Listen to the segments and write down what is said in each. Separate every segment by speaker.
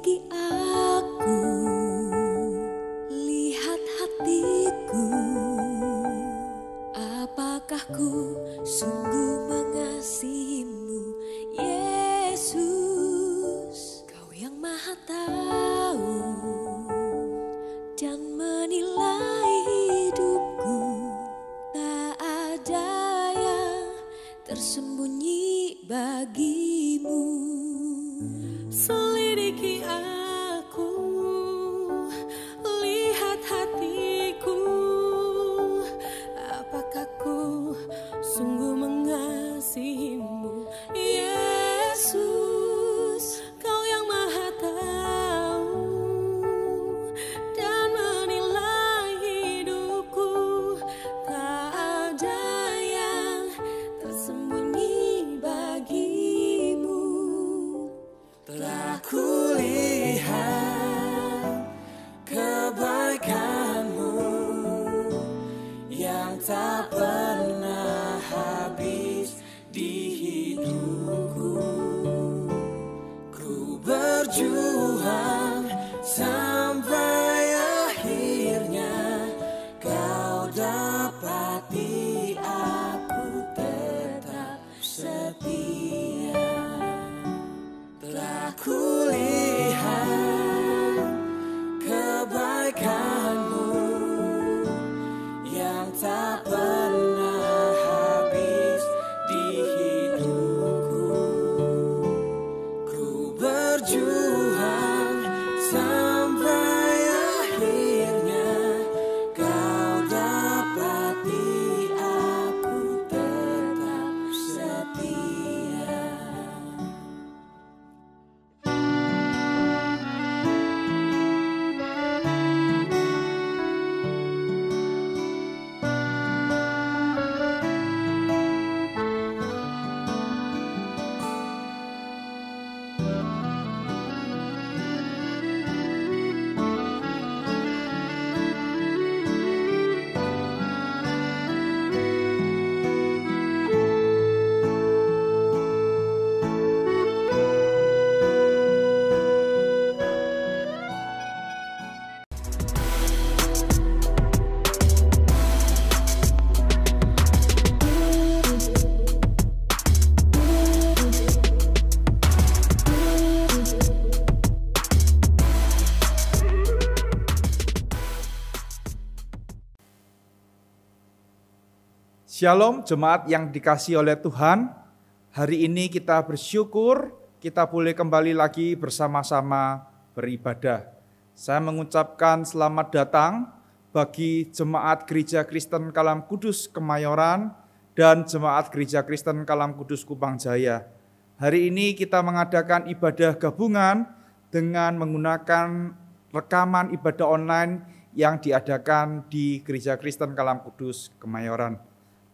Speaker 1: Selidiki aku, lihat hatiku, apakah ku sungguh mengasihimu, Yesus. Kau yang maha tahu dan menilai hidupku, tak ada yang tersembunyi bagimu.
Speaker 2: Selidiki aku, lihat hatiku, apakah ku sungguh mengasihimu, Yesus. Kau yang maha tahu dan menilai hidupku, tak ada yang tersembunyi bagimu. Telah kulihat kebaikanmu yang tak pernah habis di hidupku. Ku berjuang sampai akhirnya kau dapati aku tetap setia. Telah kulihat kebaikanmu yang tak pernah habis di hidupku. Ku berjuang sampai akhirnya kau dapati aku tetap setia.
Speaker 3: Shalom jemaat yang dikasihi oleh Tuhan. Hari ini kita bersyukur kita boleh kembali lagi bersama-sama beribadah. Saya mengucapkan selamat datang bagi jemaat Gereja Kristen Kalam Kudus Kemayoran dan jemaat Gereja Kristen Kalam Kudus Kupang Jaya. Hari ini kita mengadakan ibadah gabungan dengan menggunakan rekaman ibadah online yang diadakan di Gereja Kristen Kalam Kudus Kemayoran.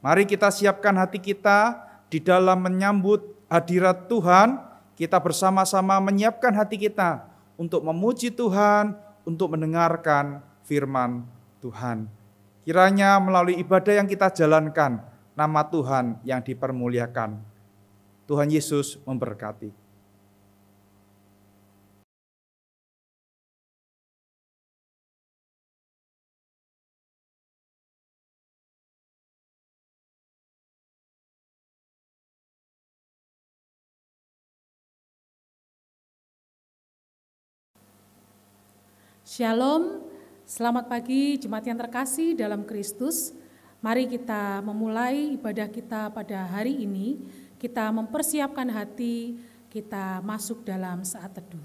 Speaker 3: Mari kita siapkan hati kita di dalam menyambut hadirat Tuhan. Kita bersama-sama menyiapkan hati kita untuk memuji Tuhan, untuk mendengarkan firman Tuhan. Kiranya melalui ibadah yang kita jalankan, nama Tuhan yang dipermuliakan. Tuhan Yesus memberkati.
Speaker 2: Shalom, selamat pagi jemaat yang terkasih dalam Kristus. Mari kita memulai ibadah kita pada hari ini. Kita mempersiapkan hati, kita masuk dalam saat teduh.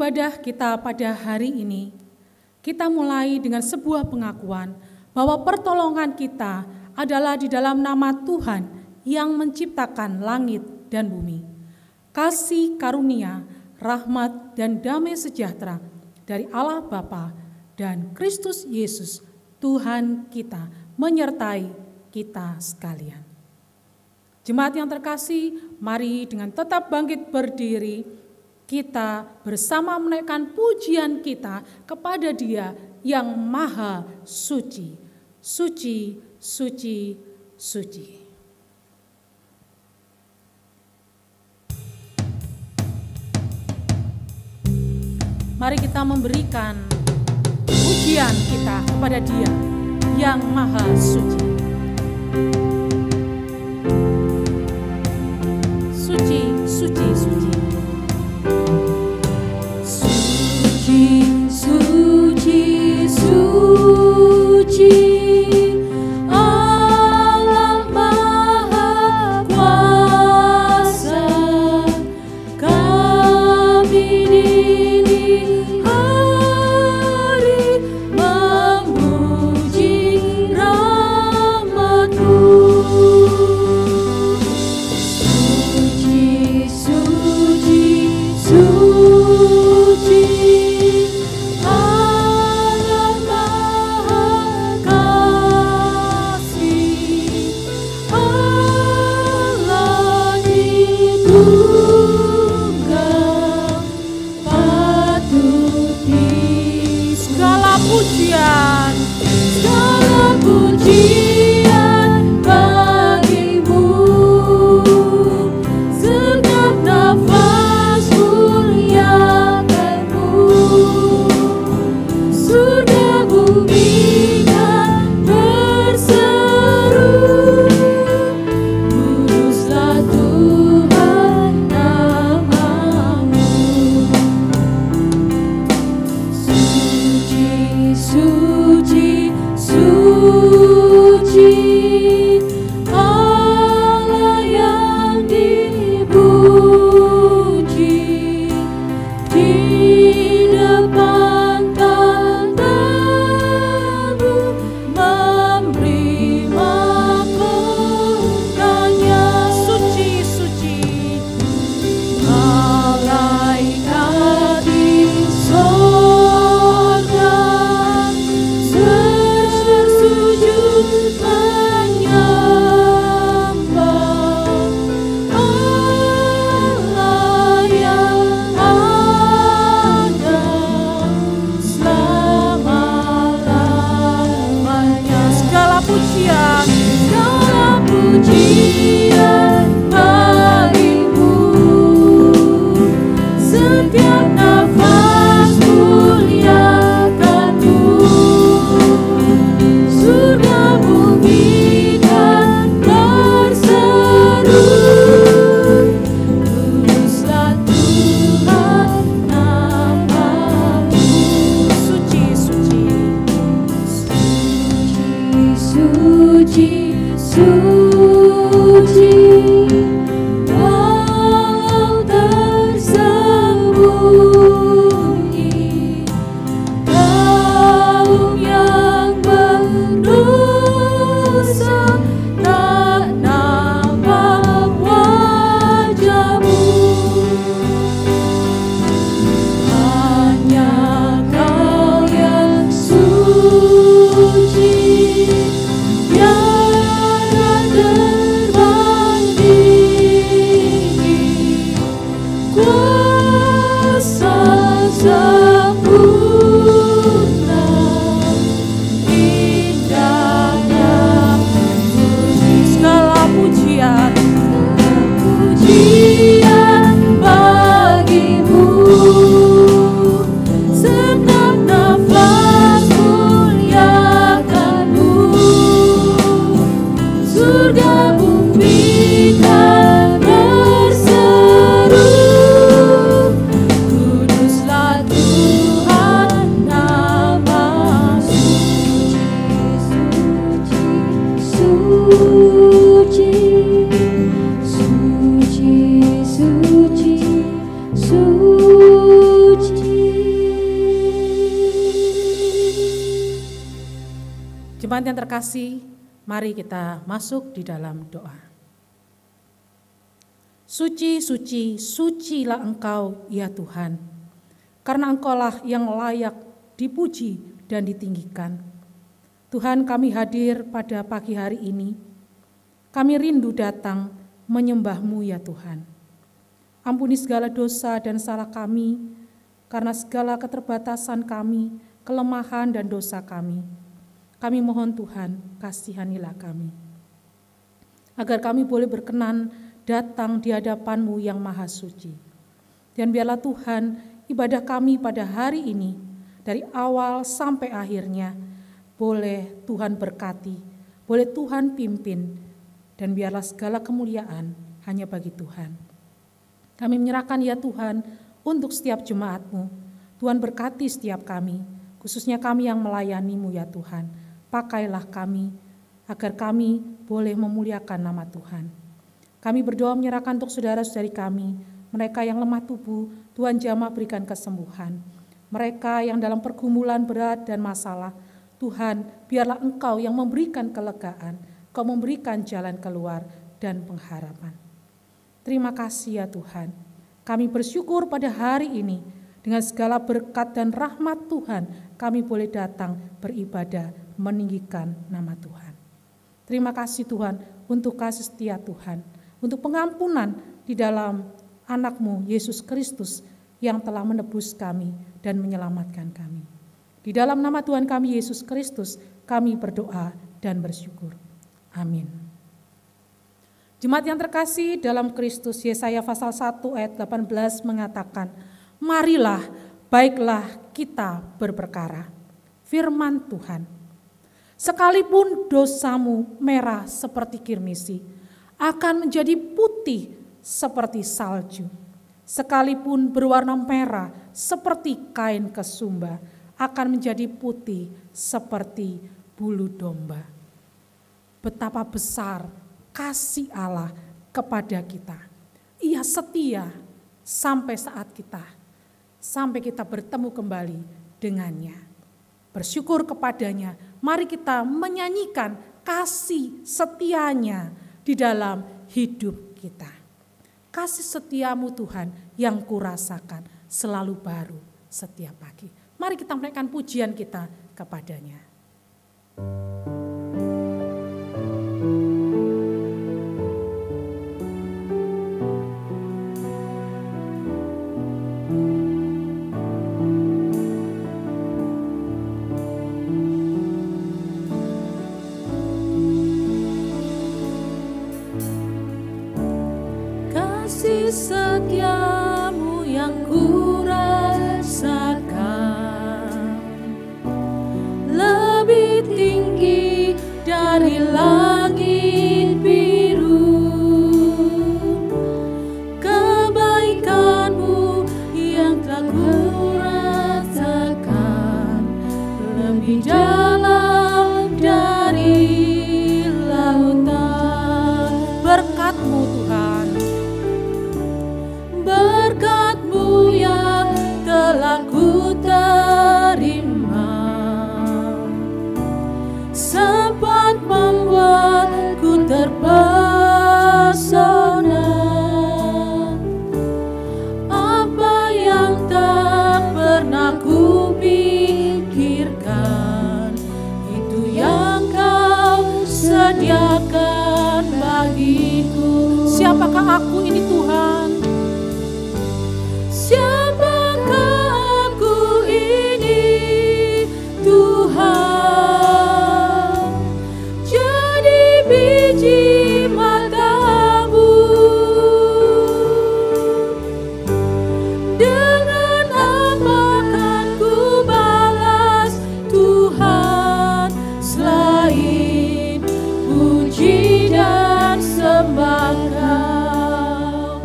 Speaker 2: ibadah kita pada hari ini, kita mulai dengan sebuah pengakuan bahwa pertolongan kita adalah di dalam nama Tuhan yang menciptakan langit dan bumi. Kasih karunia, rahmat dan damai sejahtera dari Allah Bapa dan Kristus Yesus Tuhan kita menyertai kita sekalian. Jemaat yang terkasih, mari dengan tetap bangkit berdiri, kita bersama menaikkan pujian kita kepada Dia yang Maha Suci. Suci, suci, suci. Mari kita memberikan pujian kita kepada Dia yang Maha Suci. Suci, suci, suci.
Speaker 1: Suci, suci, suci, Allah Maha Kuasa, kami dini hari memuji rahmat-Mu. Suci, suci, suci, Allah Maha Kasih, Allah di Tunggal, patut di
Speaker 2: Segala pujian,
Speaker 1: segala pujian bagi-Mu, setiap nafas muliakan-Mu, surga bumi kan berseru, kuduslah Tuhan nama-Mu. Suci, suci, suci, Allah yang dipuji, di depan tahta-Mu memberi mahkotanya.
Speaker 2: suci, suci.
Speaker 1: Malaikat di sorga bersujud menyembah Allah yang ada selama-lamanya.
Speaker 2: Segala pujian,
Speaker 1: Segala pujian bagi-Mu, setiap nafas muliakan-Mu, surga bumi kan berseru, kuduslah Tuhan nama-Mu.
Speaker 2: suci, suci.
Speaker 1: Suci, suci, walau tersembunyi, kaum yang berdosa tak nampak wajah-Mu. Hanya Kau yang suci, yang
Speaker 2: Jemaat yang terkasih, mari kita masuk di dalam doa. Suci, suci, sucilah Engkau ya Tuhan, karena Engkaulah yang layak dipuji dan ditinggikan. Tuhan, kami hadir pada pagi hari ini. Kami rindu datang menyembah-Mu ya Tuhan. Ampuni segala dosa dan salah kami, karena segala keterbatasan kami, kelemahan dan dosa kami. Kami mohon Tuhan, kasihanilah kami. Agar kami boleh berkenan datang di hadapan-Mu yang maha suci. Dan biarlah Tuhan, ibadah kami pada hari ini, dari awal sampai akhirnya, boleh Tuhan berkati, boleh Tuhan pimpin, dan biarlah segala kemuliaan hanya bagi Tuhan. Kami menyerahkan ya Tuhan untuk setiap jemaat-Mu. Tuhan berkati setiap kami, khususnya kami yang melayani-Mu ya Tuhan. Pakailah kami, agar kami boleh memuliakan nama Tuhan. Kami berdoa menyerahkan untuk saudara-saudari kami, mereka yang lemah tubuh, Tuhan jamah berikan kesembuhan. Mereka yang dalam pergumulan berat dan masalah, Tuhan biarlah Engkau yang memberikan kelegaan, Kau memberikan jalan keluar dan pengharapan. Terima kasih ya Tuhan. Kami bersyukur pada hari ini dengan segala berkat dan rahmat Tuhan kami boleh datang beribadah meninggikan nama Tuhan. Terima kasih Tuhan untuk kasih setia Tuhan, untuk pengampunan di dalam anak-Mu Yesus Kristus yang telah menebus kami dan menyelamatkan kami. Di dalam nama Tuhan kami Yesus Kristus kami berdoa dan bersyukur. Amin. Jemaat yang terkasih dalam Kristus, Yesaya pasal 1 ayat 18 mengatakan, marilah, baiklah kita berperkara. Firman Tuhan, sekalipun dosamu merah seperti kirmisi, akan menjadi putih seperti salju. Sekalipun berwarna merah seperti kain kesumba, akan menjadi putih seperti bulu domba. Betapa besar kasih Allah kepada kita. Ia setia sampai kita bertemu kembali dengannya. Bersyukur kepadanya, mari kita menyanyikan kasih setianya di dalam hidup kita. Kasih setiamu Tuhan yang kurasakan selalu baru setiap pagi. Mari kita menaikkan pujian kita kepadanya.
Speaker 1: Setiamu yang kurasakan lebih tinggi dari langit biru. Kebaikanmu yang telah kurasakan lebih dalam dari lautan.
Speaker 2: Berkat-Mu Tuhan,
Speaker 1: berkat-Mu yang telah ku terima, sempat membuatku terpesona. Apa yang tak pernah ku pikirkan, itu yang Kau sediakan bagiku.
Speaker 2: siapakah aku ini Tuhan?
Speaker 1: Siapakah aku ini Tuhan? Jadi biji mata-Mu. Dengan apa kan ku balas Tuhan selain puji dan sembah Kau?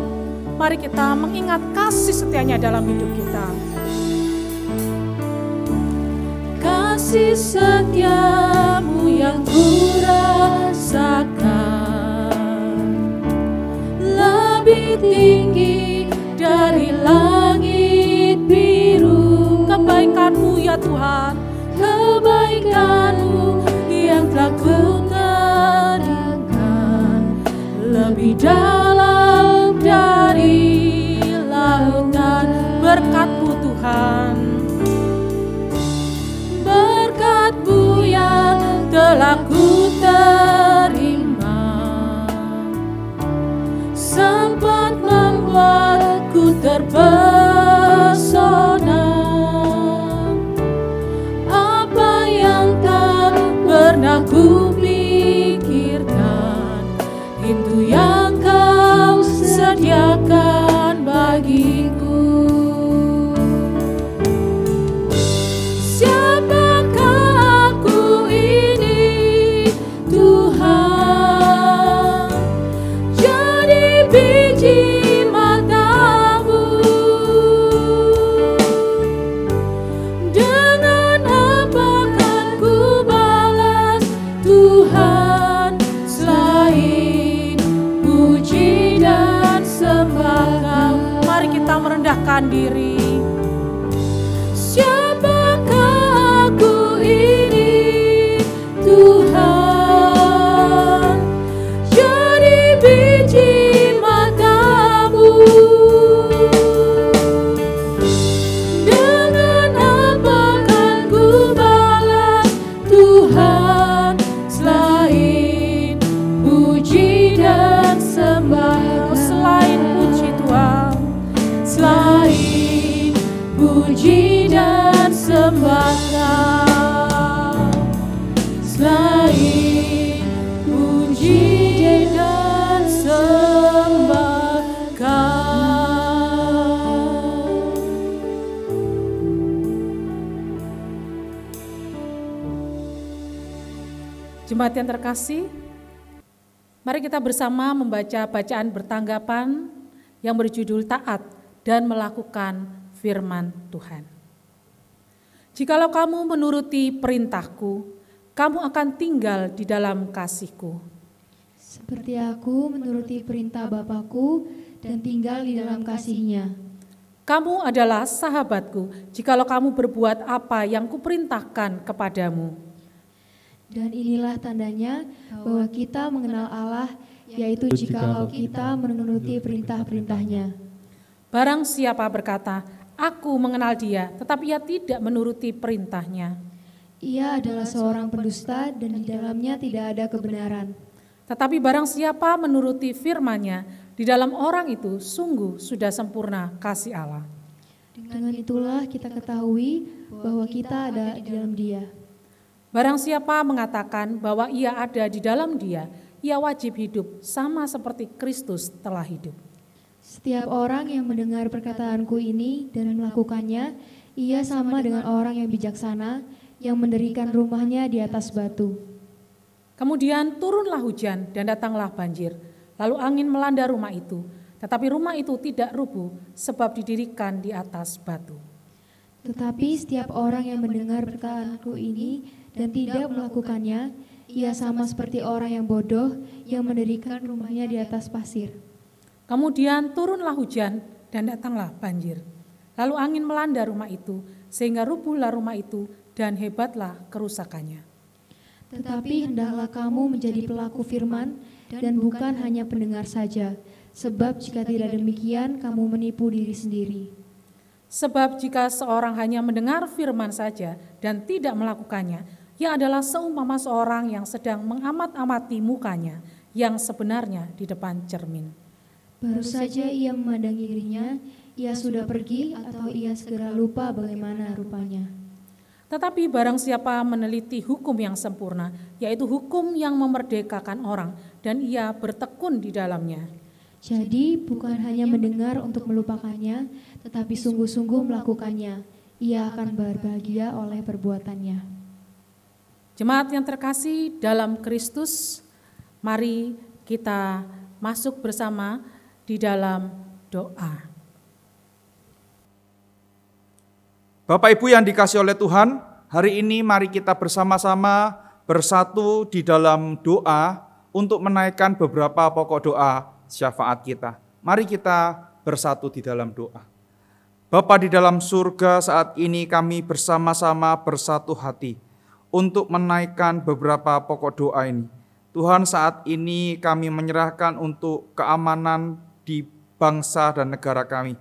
Speaker 2: Mari kita mengingat kasih setianya dalam hidup kita.
Speaker 1: Kasih setiamu yang kurasakan lebih tinggi dari langit biru.
Speaker 2: Kebaikan-Mu ya Tuhan,
Speaker 1: Kebaikan-Mu yang
Speaker 2: dalam dari lautan. Berkat-Mu Tuhan, berkat-Mu yang telah ku terima, sempat membuatku terpesona. Apa yang tak pernah ku pikirkan, itu yang Kau sediakan bagiku. Siapakah aku ini, Tuhan? Jadi biji mata-Mu. Dengan apa kan ku balas, Tuhan, selain puji dan sembah? Mari kita merendahkan diri. Siapakah aku ini, Tuhan? Jadi biji mata-Mu. Dengan apa kan ku balas, Tuhan, selain puji dan sembah? Selain puji Tuhan, selain puji dan sembah Kau, selain puji dan sembah Kau. Jemaat yang terkasih, mari kita bersama membaca bacaan bertanggapan yang berjudul Taat dan Melakukan Firman Tuhan. Jikalau kamu menuruti perintahku, kamu akan tinggal di dalam kasih-Ku.
Speaker 4: Seperti aku menuruti perintah Bapakku dan tinggal di dalam kasih-Nya.
Speaker 2: Kamu adalah sahabatku, jikalau kamu berbuat apa yang kuperintahkan kepadamu.
Speaker 4: Dan inilah tandanya bahwa kita mengenal Allah, yaitu jikalau kita menuruti perintah-perintah-Nya.
Speaker 2: Barang siapa berkata, aku mengenal Dia, tetapi ia tidak menuruti perintah-Nya,
Speaker 4: Ia adalah seorang pendusta dan di dalamnya tidak ada kebenaran.
Speaker 2: Tetapi barang siapa menuruti firman-Nya, di dalam orang itu sungguh sudah sempurna kasih Allah.
Speaker 4: Dengan itulah kita ketahui bahwa kita ada di dalam Dia.
Speaker 2: Barang siapa mengatakan bahwa ia ada di dalam Dia, ia wajib hidup sama seperti Kristus telah hidup.
Speaker 4: Setiap orang yang mendengar perkataanku ini dan melakukannya, ia sama dengan orang yang bijaksana yang mendirikan rumahnya di atas batu.
Speaker 2: Kemudian turunlah hujan dan datanglah banjir, lalu angin melanda rumah itu, tetapi rumah itu tidak rubuh sebab didirikan di atas batu.
Speaker 4: Tetapi setiap orang yang mendengar perkataanku ini dan tidak melakukannya, ia sama seperti orang yang bodoh yang mendirikan rumahnya di atas pasir.
Speaker 2: Kemudian turunlah hujan dan datanglah banjir, lalu angin melanda rumah itu, sehingga rubuhlah rumah itu dan hebatlah kerusakannya.
Speaker 4: Tetapi hendaklah kamu menjadi pelaku firman dan bukan hanya pendengar saja, sebab jika tidak demikian kamu menipu diri sendiri.
Speaker 2: Sebab jika seorang hanya mendengar firman saja dan tidak melakukannya, ia adalah seumpama seorang yang sedang mengamat-amati mukanya yang sebenarnya di depan cermin.
Speaker 4: Baru saja ia memandangi dirinya, ia sudah pergi atau ia segera lupa bagaimana rupanya.
Speaker 2: Tetapi barang siapa meneliti hukum yang sempurna, yaitu hukum yang memerdekakan orang, dan ia bertekun di dalamnya.
Speaker 4: Jadi bukan hanya mendengar untuk melupakannya, tetapi sungguh-sungguh melakukannya, ia akan berbahagia oleh perbuatannya.
Speaker 2: Jemaat yang terkasih dalam Kristus, mari kita masuk bersama di dalam doa.
Speaker 3: Bapak Ibu yang dikasihi oleh Tuhan, hari ini mari kita bersama-sama bersatu di dalam doa untuk menaikkan beberapa pokok doa syafaat kita. Mari kita bersatu di dalam doa. Bapa di dalam surga, saat ini kami bersama-sama bersatu hati untuk menaikkan beberapa pokok doa ini. Tuhan, saat ini kami menyerahkan untuk keamanan di bangsa dan negara kami.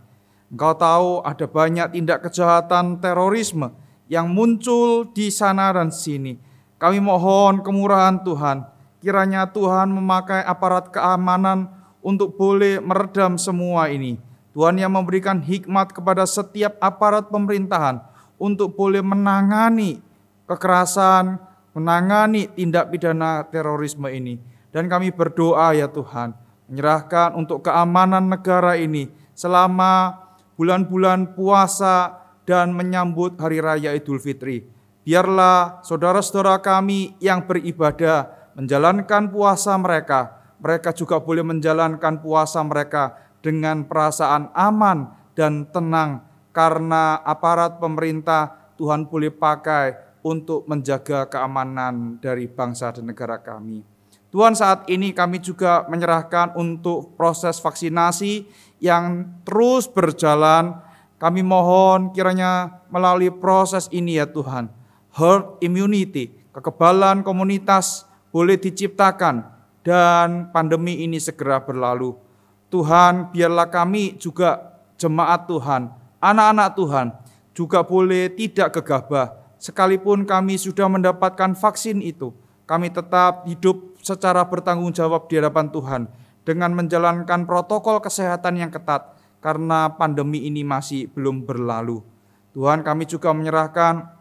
Speaker 3: Engkau tahu ada banyak tindak kejahatan terorisme yang muncul di sana dan sini. Kami mohon kemurahan Tuhan, kiranya Tuhan memakai aparat keamanan untuk boleh meredam semua ini. Tuhan yang memberikan hikmat kepada setiap aparat pemerintahan untuk boleh menangani kekerasan, menangani tindak pidana terorisme ini. Dan kami berdoa ya Tuhan, menyerahkan untuk keamanan negara ini selama bulan-bulan puasa dan menyambut Hari Raya Idul Fitri. Biarlah saudara-saudara kami yang beribadah menjalankan puasa mereka juga boleh menjalankan puasa mereka dengan perasaan aman dan tenang, karena aparat pemerintah Tuhan boleh pakai untuk menjaga keamanan dari bangsa dan negara kami. Tuhan, saat ini kami juga menyerahkan untuk proses vaksinasi yang terus berjalan. Kami mohon kiranya melalui proses ini ya Tuhan, herd immunity, kekebalan komunitas boleh diciptakan dan pandemi ini segera berlalu. Tuhan, biarlah kami juga jemaat Tuhan, anak-anak Tuhan juga boleh tidak gegabah. Sekalipun kami sudah mendapatkan vaksin itu, kami tetap hidup secara bertanggung jawab di hadapan Tuhan dengan menjalankan protokol kesehatan yang ketat karena pandemi ini masih belum berlalu. Tuhan, kami juga menyerahkan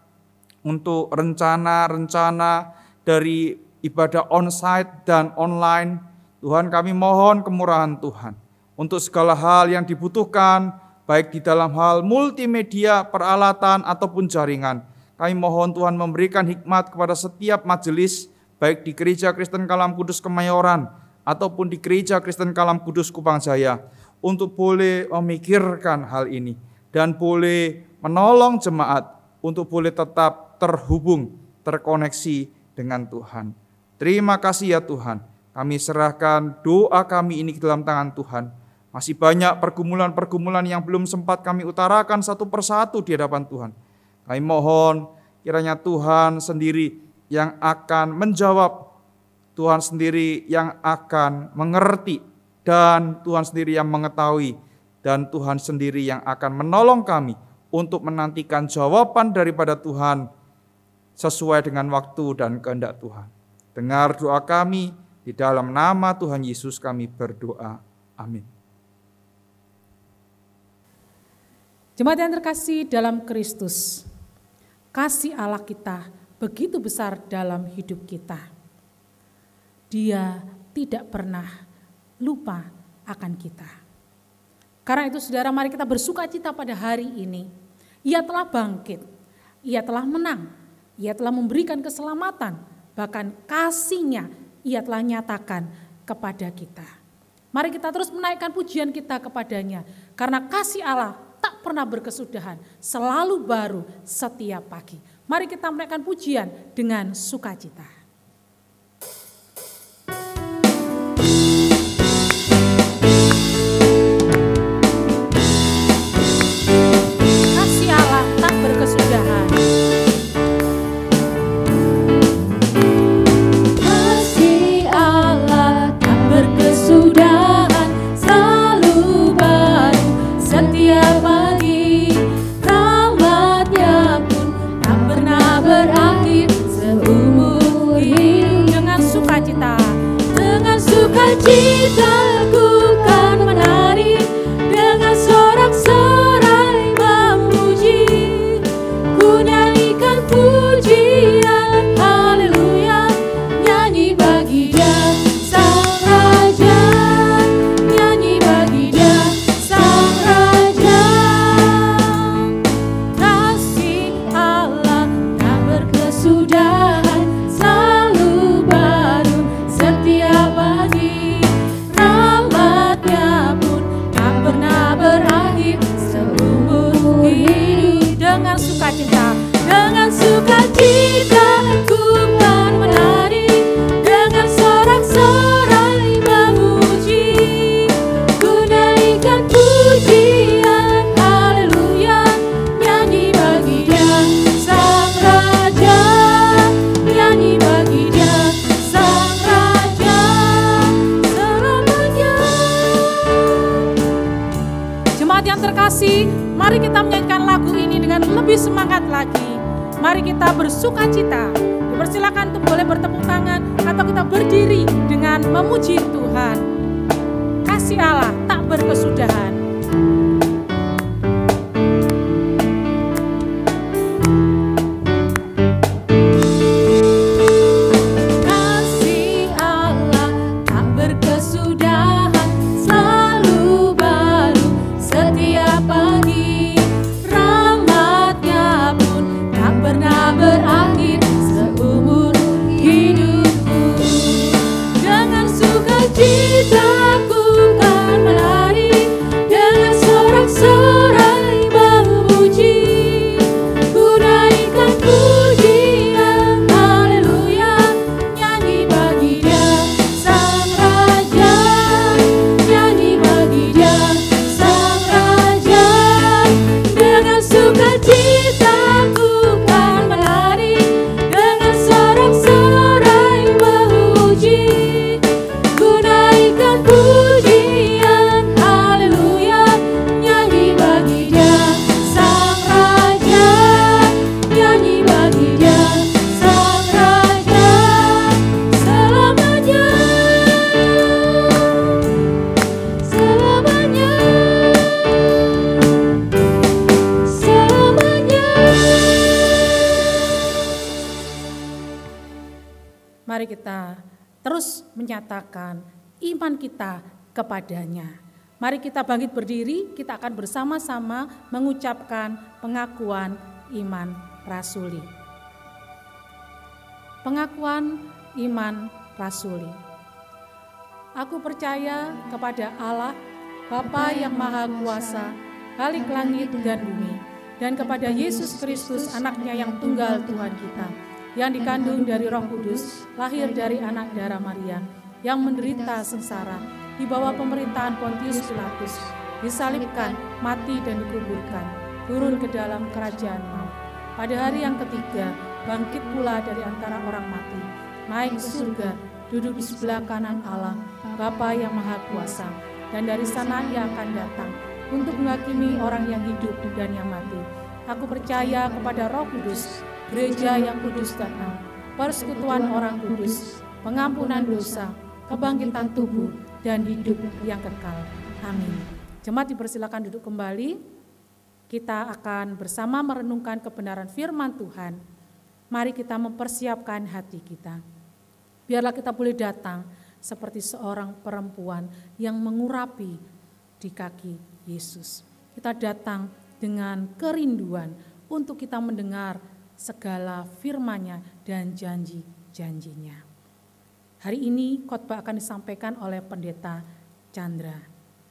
Speaker 3: untuk rencana-rencana dari ibadah onsite dan online. Tuhan, kami mohon kemurahan Tuhan untuk segala hal yang dibutuhkan, baik di dalam hal multimedia, peralatan, ataupun jaringan. Kami mohon Tuhan memberikan hikmat kepada setiap majelis, baik di Gereja Kristen Kalam Kudus Kemayoran, ataupun di Gereja Kristen Kalam Kudus Kupang Jaya, untuk boleh memikirkan hal ini, dan boleh menolong jemaat, untuk boleh tetap terhubung, terkoneksi dengan Tuhan. Terima kasih ya Tuhan. Kami serahkan doa kami ini ke dalam tangan Tuhan. Masih banyak pergumulan-pergumulan yang belum sempat kami utarakan satu persatu di hadapan Tuhan. Kami mohon kiranya Tuhan sendiri yang akan menjawab, Tuhan sendiri yang akan mengerti, dan Tuhan sendiri yang mengetahui, dan Tuhan sendiri yang akan menolong kami untuk menantikan jawaban daripada Tuhan sesuai dengan waktu dan kehendak Tuhan. Dengar doa kami, di dalam nama Tuhan Yesus kami berdoa. Amin.
Speaker 2: Jemaat yang terkasih dalam Kristus, kasih Allah kita begitu besar dalam hidup kita. Dia tidak pernah lupa akan kita. Karena itu saudara, mari kita bersukacita pada hari ini. Ia telah bangkit, Ia telah menang, Ia telah memberikan keselamatan, bahkan kasih-Nya Ia telah nyatakan kepada kita. Mari kita terus menaikkan pujian kita kepadanya, karena kasih Allah tak pernah berkesudahan, selalu baru setiap pagi. Mari kita menaikkan pujian dengan sukacita. Kasih Allah tak berkesudahan.
Speaker 1: Kasih Allah tak berkesudahan, selalu baru setiap pagi. Rahmat-Nya pun tak pernah berakhir seumur hidup.
Speaker 2: Dengan sukacita,
Speaker 1: Dengan sukacita ku kan menari, dengan sorak-sorai memuji. Ku nyanyikan pujian, haleluya, nyanyi bagi Dia Sang Raja, nyanyi bagi Dia Sang Raja. Kasih Allah tak berkesudahan, selalu baru setiap pagi. Rahmat-Nya pun tak pernah berakhir seumur hidup.
Speaker 2: dengan sukacita,
Speaker 1: Dengan sukacita ku kan menari, dengan sorak-sorai memuji. Ku naikkan pujian, haleluya, nyanyi bagi Dia Sang Raja,
Speaker 2: semangat lagi. Mari kita bersukacita. Dipersilakan untuk boleh bertepuk tangan atau kita berdiri dengan memuji Tuhan. Kasih Allah tak berkesudahan. Mari kita terus menyatakan iman kita kepadanya. Mari kita bangkit berdiri, kita akan bersama-sama mengucapkan pengakuan iman rasuli. Pengakuan iman rasuli. Aku percaya kepada Allah, Bapa yang Maha Kuasa, Khalik langit dan bumi, dan kepada Yesus Kristus, anaknya yang tunggal Tuhan kita, yang dikandung dari Roh Kudus, lahir dari anak darah Maria, yang menderita sengsara di bawah pemerintahan Pontius Pilatus, disalibkan, mati dan dikuburkan, turun ke dalam kerajaan maut. Pada hari yang ketiga, bangkit pula dari antara orang mati, naik ke surga, duduk di sebelah kanan Allah, Bapa yang Maha Kuasa, dan dari sana Ia akan datang untuk menghakimi orang yang hidup dan yang mati. Aku percaya kepada Roh Kudus, gereja yang kudus dan am, persekutuan orang kudus, pengampunan dosa, kebangkitan tubuh, dan hidup yang kekal. Amin. Jemaat dipersilakan duduk kembali. Kita akan bersama merenungkan kebenaran firman Tuhan. Mari kita mempersiapkan hati kita. Biarlah kita boleh datang seperti seorang perempuan yang mengurapi di kaki Yesus. Kita datang dengan kerinduan untuk kita mendengar segala firman-Nya dan janji-janjinya. Hari ini khotbah akan disampaikan oleh Pendeta Chandra.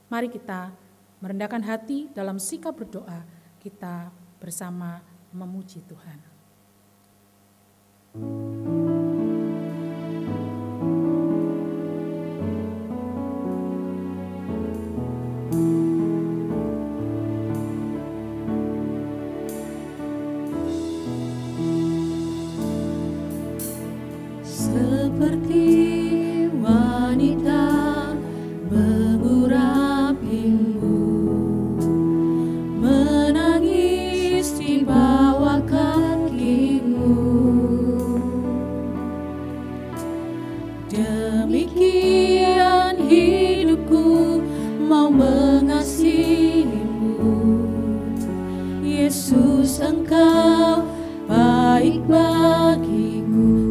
Speaker 2: Mari kita merendahkan hati dalam sikap berdoa, kita bersama memuji Tuhan.
Speaker 1: Seperti wanita mengurapimu, menangis di bawah kakimu. Demikian hidupku mau mengasihimu, Yesus, Engkau baik bagiku.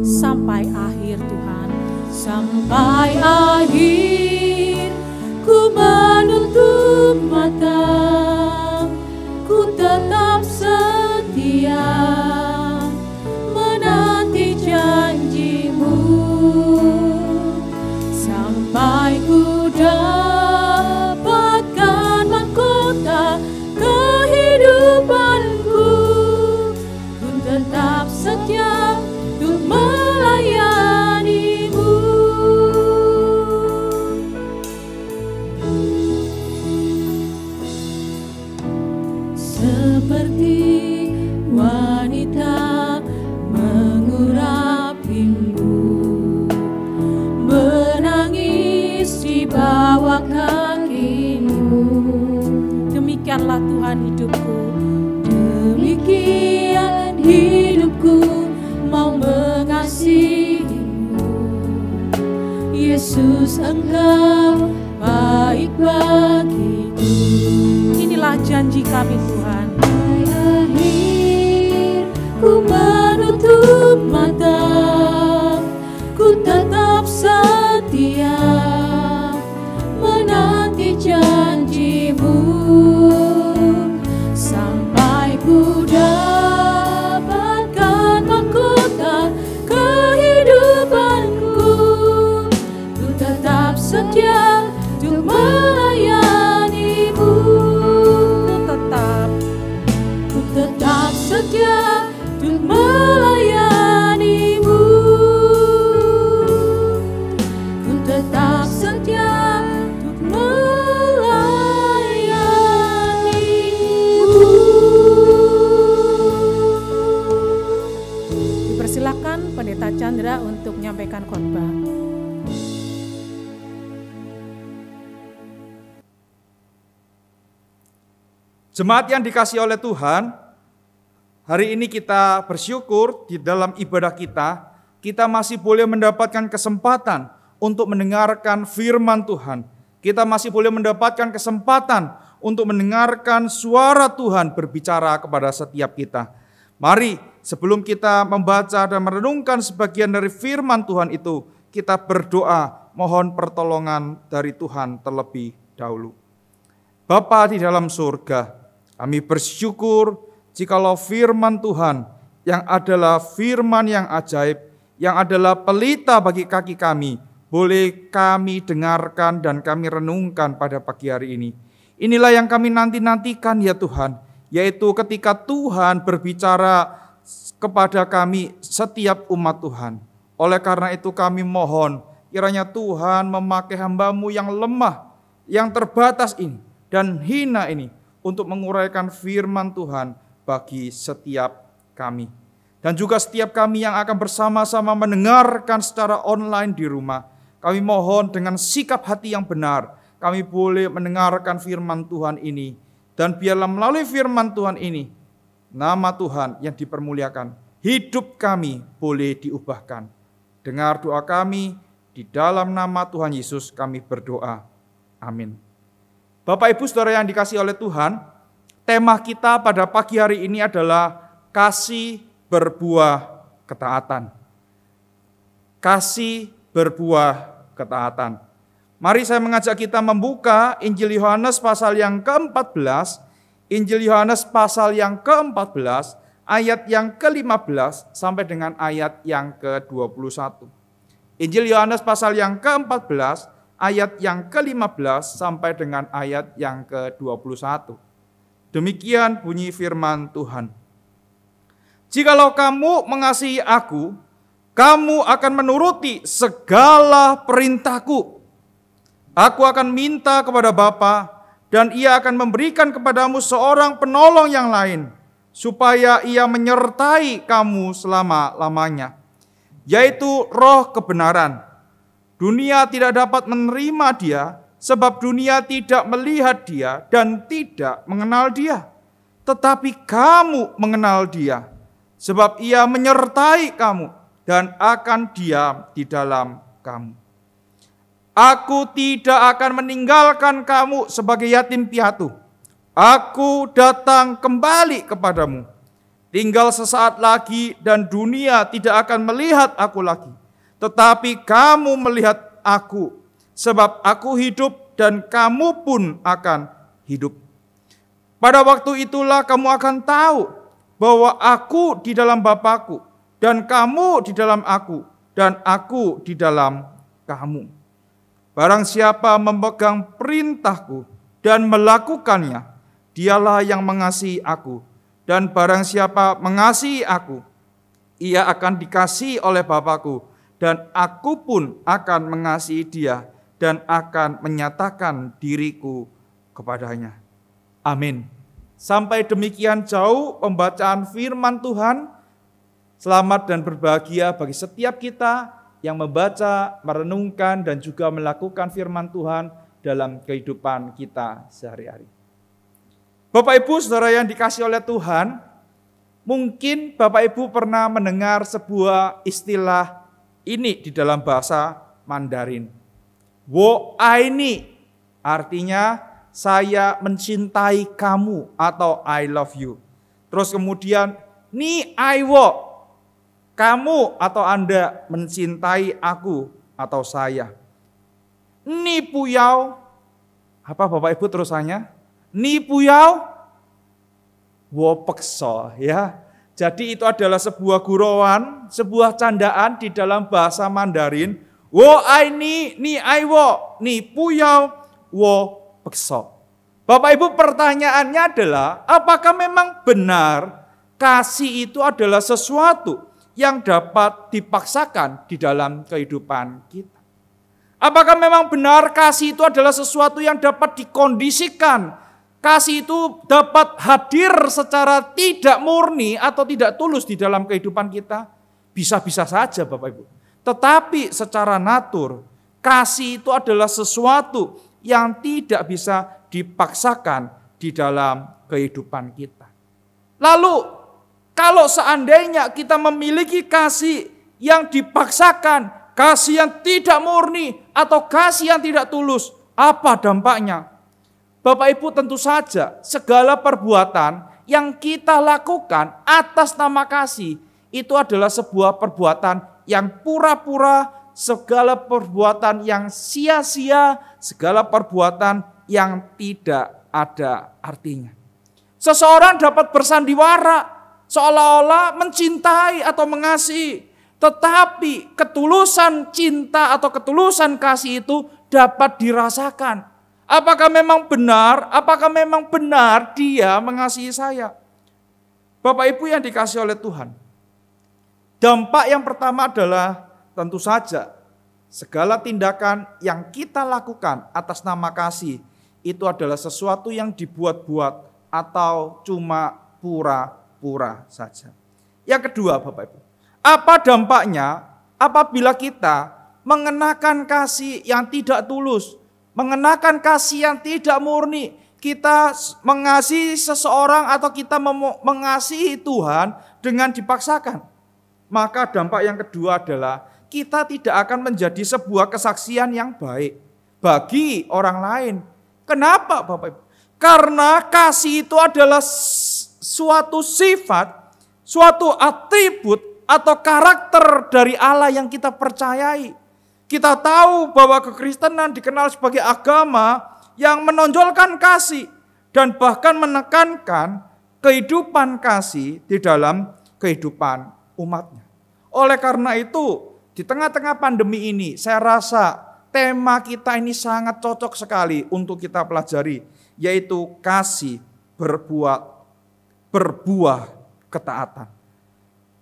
Speaker 2: Sampai akhir Tuhan,
Speaker 1: sampai akhir ku menutup mata, ku tetap setia menanti janjimu, sampai ku dapatkan mahkota kehidupanku, ku tetap setia untuk melayanimu. Seperti wanita mengurapimu, menangis di bawah kakimu.
Speaker 2: demikianlah Tuhan hidupku.
Speaker 1: Demikian hidupku mau mengasihimu. Yesus, Engkau baik bagiku.
Speaker 2: Inilah janji kami Tuhan.
Speaker 1: Akhir ku menutup mata, ku tetap setia menanti janjimu, sampai ku dapatkan mahkota kehidupanku. Ku tetap setia untuk melayanimu. Ku tetap setia untuk melayanimu. Ku tetap setia untuk melayanimu.
Speaker 2: Dipersilakan Pendeta Chandra untuk menyampaikan khotbah.
Speaker 3: Jemaat yang dikasihi oleh Tuhan, hari ini kita bersyukur di dalam ibadah kita masih boleh mendapatkan kesempatan untuk mendengarkan firman Tuhan. Kita masih boleh mendapatkan kesempatan untuk mendengarkan suara Tuhan berbicara kepada setiap kita. Mari sebelum kita membaca dan merenungkan sebagian dari firman Tuhan itu, kita berdoa mohon pertolongan dari Tuhan terlebih dahulu. Bapa di dalam surga, kami bersyukur jikalau firman Tuhan yang adalah firman yang ajaib, yang adalah pelita bagi kaki kami, boleh kami dengarkan dan kami renungkan pada pagi hari ini. Inilah yang kami nanti-nantikan ya Tuhan, yaitu ketika Tuhan berbicara kepada kami setiap umat Tuhan. Oleh karena itu kami mohon kiranya Tuhan memakai hamba-Mu yang lemah, yang terbatas ini dan hina ini untuk menguraikan firman Tuhan bagi setiap kami. Dan juga setiap kami yang akan bersama-sama mendengarkan secara online di rumah. Kami mohon dengan sikap hati yang benar, kami boleh mendengarkan firman Tuhan ini. Dan biarlah melalui firman Tuhan ini, nama Tuhan yang dipermuliakan, hidup kami boleh diubahkan. Dengar doa kami, di dalam nama Tuhan Yesus kami berdoa. Amin. Bapak Ibu Saudara yang dikasihi oleh Tuhan, tema kita pada pagi hari ini adalah kasih berbuah ketaatan. Kasih berbuah ketaatan. Mari saya mengajak kita membuka Injil Yohanes pasal yang ke-14, Injil Yohanes pasal yang ke-14, ayat yang ke-15 sampai dengan ayat yang ke-21. Injil Yohanes pasal yang ke-14, ayat yang ke-15 sampai dengan ayat yang ke-21. Demikian bunyi firman Tuhan. Jikalau kamu mengasihi aku, kamu akan menuruti segala perintahku. Aku akan minta kepada Bapa, dan Ia akan memberikan kepadamu seorang penolong yang lain, supaya Ia menyertai kamu selama-lamanya, yaitu Roh kebenaran. Dunia tidak dapat menerima Dia, sebab dunia tidak melihat Dia dan tidak mengenal Dia. Tetapi kamu mengenal Dia, sebab Ia menyertai kamu dan akan diam di dalam kamu. Aku tidak akan meninggalkan kamu sebagai yatim piatu. Aku datang kembali kepadamu. Tinggal sesaat lagi dan dunia tidak akan melihat aku lagi. Tetapi kamu melihat aku, sebab aku hidup dan kamu pun akan hidup. Pada waktu itulah kamu akan tahu bahwa aku di dalam Bapa-Ku, dan kamu di dalam aku, dan aku di dalam kamu. Barang siapa memegang perintahku dan melakukannya, dialah yang mengasihi aku. Dan barang siapa mengasihi aku, ia akan dikasihi oleh Bapa-Ku, dan aku pun akan mengasihi dia dan akan menyatakan diriku kepadanya. Amin. Sampai demikian jauh pembacaan firman Tuhan. Selamat dan berbahagia bagi setiap kita yang membaca, merenungkan, dan juga melakukan firman Tuhan dalam kehidupan kita sehari-hari. Bapak Ibu Saudara yang dikasihi oleh Tuhan, Mungkin Bapak Ibu pernah mendengar sebuah istilah ini di dalam bahasa Mandarin. Wo ai ni, artinya saya mencintai kamu atau I love you. Terus kemudian ni ai wo, kamu atau Anda mencintai aku atau saya. Ni puyau, apa Bapak Ibu terusannya? Ni puyau wo pekso, ya. Jadi itu adalah sebuah gurauan, sebuah candaan di dalam bahasa Mandarin. Wo ai ni ai wo, ni puyau wo pekso. Bapak Ibu, pertanyaannya adalah, apakah memang benar kasih itu adalah sesuatu yang dapat dipaksakan di dalam kehidupan kita? Apakah memang benar kasih itu adalah sesuatu yang dapat dikondisikan? Kasih itu dapat hadir secara tidak murni atau tidak tulus di dalam kehidupan kita? Bisa-bisa saja Bapak Ibu. Tetapi secara natur, kasih itu adalah sesuatu yang tidak bisa dipaksakan di dalam kehidupan kita. Lalu, kalau seandainya kita memiliki kasih yang dipaksakan, kasih yang tidak murni, atau kasih yang tidak tulus, apa dampaknya? Bapak Ibu, tentu saja segala perbuatan yang kita lakukan atas nama kasih itu adalah sebuah perbuatan yang pura-pura, segala perbuatan yang sia-sia, segala perbuatan yang tidak ada artinya. Seseorang dapat bersandiwara seolah-olah mencintai atau mengasihi, tetapi ketulusan cinta atau ketulusan kasih itu dapat dirasakan. Apakah memang benar? Apakah memang benar dia mengasihi saya? Bapak Ibu yang dikasihi oleh Tuhan, dampak yang pertama adalah tentu saja segala tindakan yang kita lakukan atas nama kasih itu adalah sesuatu yang dibuat-buat atau cuma pura-pura saja. Yang kedua Bapak Ibu, apa dampaknya apabila kita mengenakan kasih yang tidak tulus, mengenakan kasih yang tidak murni, kita mengasihi seseorang atau kita mengasihi Tuhan dengan dipaksakan? Maka dampak yang kedua adalah kita tidak akan menjadi sebuah kesaksian yang baik bagi orang lain. Kenapa Bapak Ibu? Karena kasih itu adalah suatu sifat, suatu atribut atau karakter dari Allah yang kita percayai. Kita tahu bahwa kekristenan dikenal sebagai agama yang menonjolkan kasih dan bahkan menekankan kehidupan kasih di dalam kehidupan umatnya. Oleh karena itu, di tengah-tengah pandemi ini, saya rasa tema kita ini sangat cocok sekali untuk kita pelajari, yaitu kasih berbuah ketaatan.